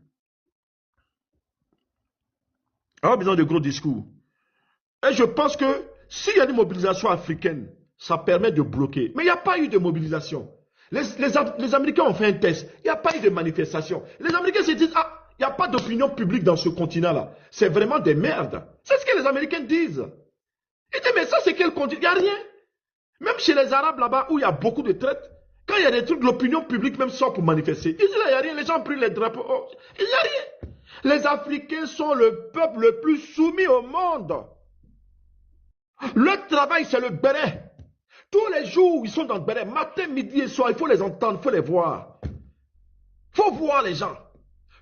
On n'a pas besoin de gros discours. Et je pense que s'il y a une mobilisation africaine, ça permet de bloquer. Mais il n'y a pas eu de mobilisation. Les Américains ont fait un test. Il n'y a pas eu de manifestation. Les Américains se disent, ah, il n'y a pas d'opinion publique dans ce continent-là. C'est vraiment des merdes. C'est ce que les Américains disent. Ils disent, mais ça, c'est quel continent? Il n'y a rien. Même chez les Arabes là-bas, où il y a beaucoup de traites, quand il y a des trucs, l'opinion publique même sort pour manifester. Ils disent, là, il n'y a rien. Les gens ont pris les drapeaux. Oh, il n'y a rien. Les Africains sont le peuple le plus soumis au monde. Leur travail, c'est le béret. Tous les jours, ils sont dans le béret. Matin, midi et soir, il faut les entendre, il faut les voir. Il faut voir les gens.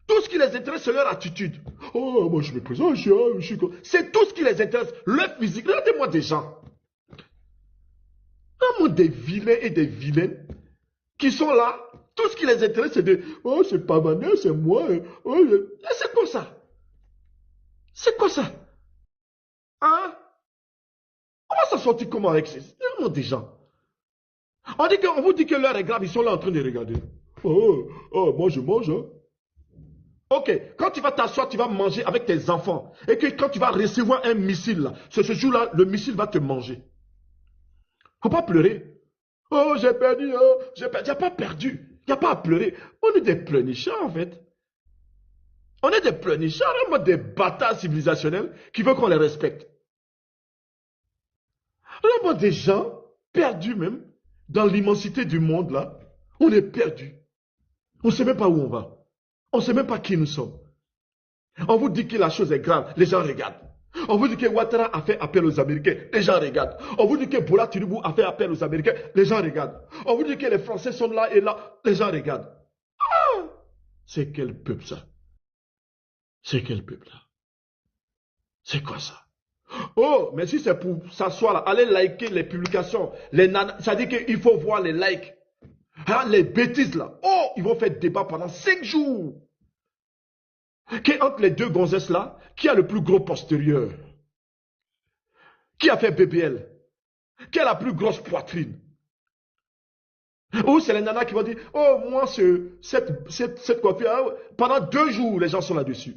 Tout ce qui les intéresse, c'est leur attitude. Oh, moi, je me présente, je suis comme... C'est tout ce qui les intéresse. Leur physique. Regardez-moi des gens. Regardez-moi des vilains et des vilaines qui sont là. Tout ce qui les intéresse, c'est de... Oh, c'est pas Vanessa, c'est moi. Oh, c'est quoi ça? C'est quoi ça? Hein? On va s'en sortir comment avec ces gens? On vous dit que l'heure est grave, ils sont là en train de regarder. Oh, moi je mange. Hein. Ok, quand tu vas t'asseoir, tu vas manger avec tes enfants. Et que quand tu vas recevoir un missile, là, ce jour-là, le missile va te manger. Faut pas pleurer. Oh, j'ai perdu, oh, j'ai perdu. Il n'y a pas perdu. Il n'y a pas à pleurer. On est des pleurnichards, en fait. On est des pleurnichards, des bâtards civilisationnels qui veulent qu'on les respecte. Là, des gens perdus même, dans l'immensité du monde, là, on est perdus. On ne sait même pas où on va. On ne sait même pas qui nous sommes. On vous dit que la chose est grave, les gens regardent. On vous dit que Ouattara a fait appel aux Américains, les gens regardent. On vous dit que Bola Tinubu a fait appel aux Américains, les gens regardent. On vous dit que les Français sont là et là, les gens regardent. Ah! C'est quel peuple ça? C'est quel peuple là? C'est quoi ça? Oh, mais si c'est pour s'asseoir là, allez liker les publications, ça dit qu'il faut voir les likes. Hein, les bêtises là. Oh, ils vont faire débat pendant 5 jours. Entre les deux gonzesses là, qui a le plus gros postérieur? Qui a fait BBL? Qui a la plus grosse poitrine? Ou c'est les nanas qui vont dire, oh, moi, cette coiffure, pendant 2 jours, les gens sont là-dessus.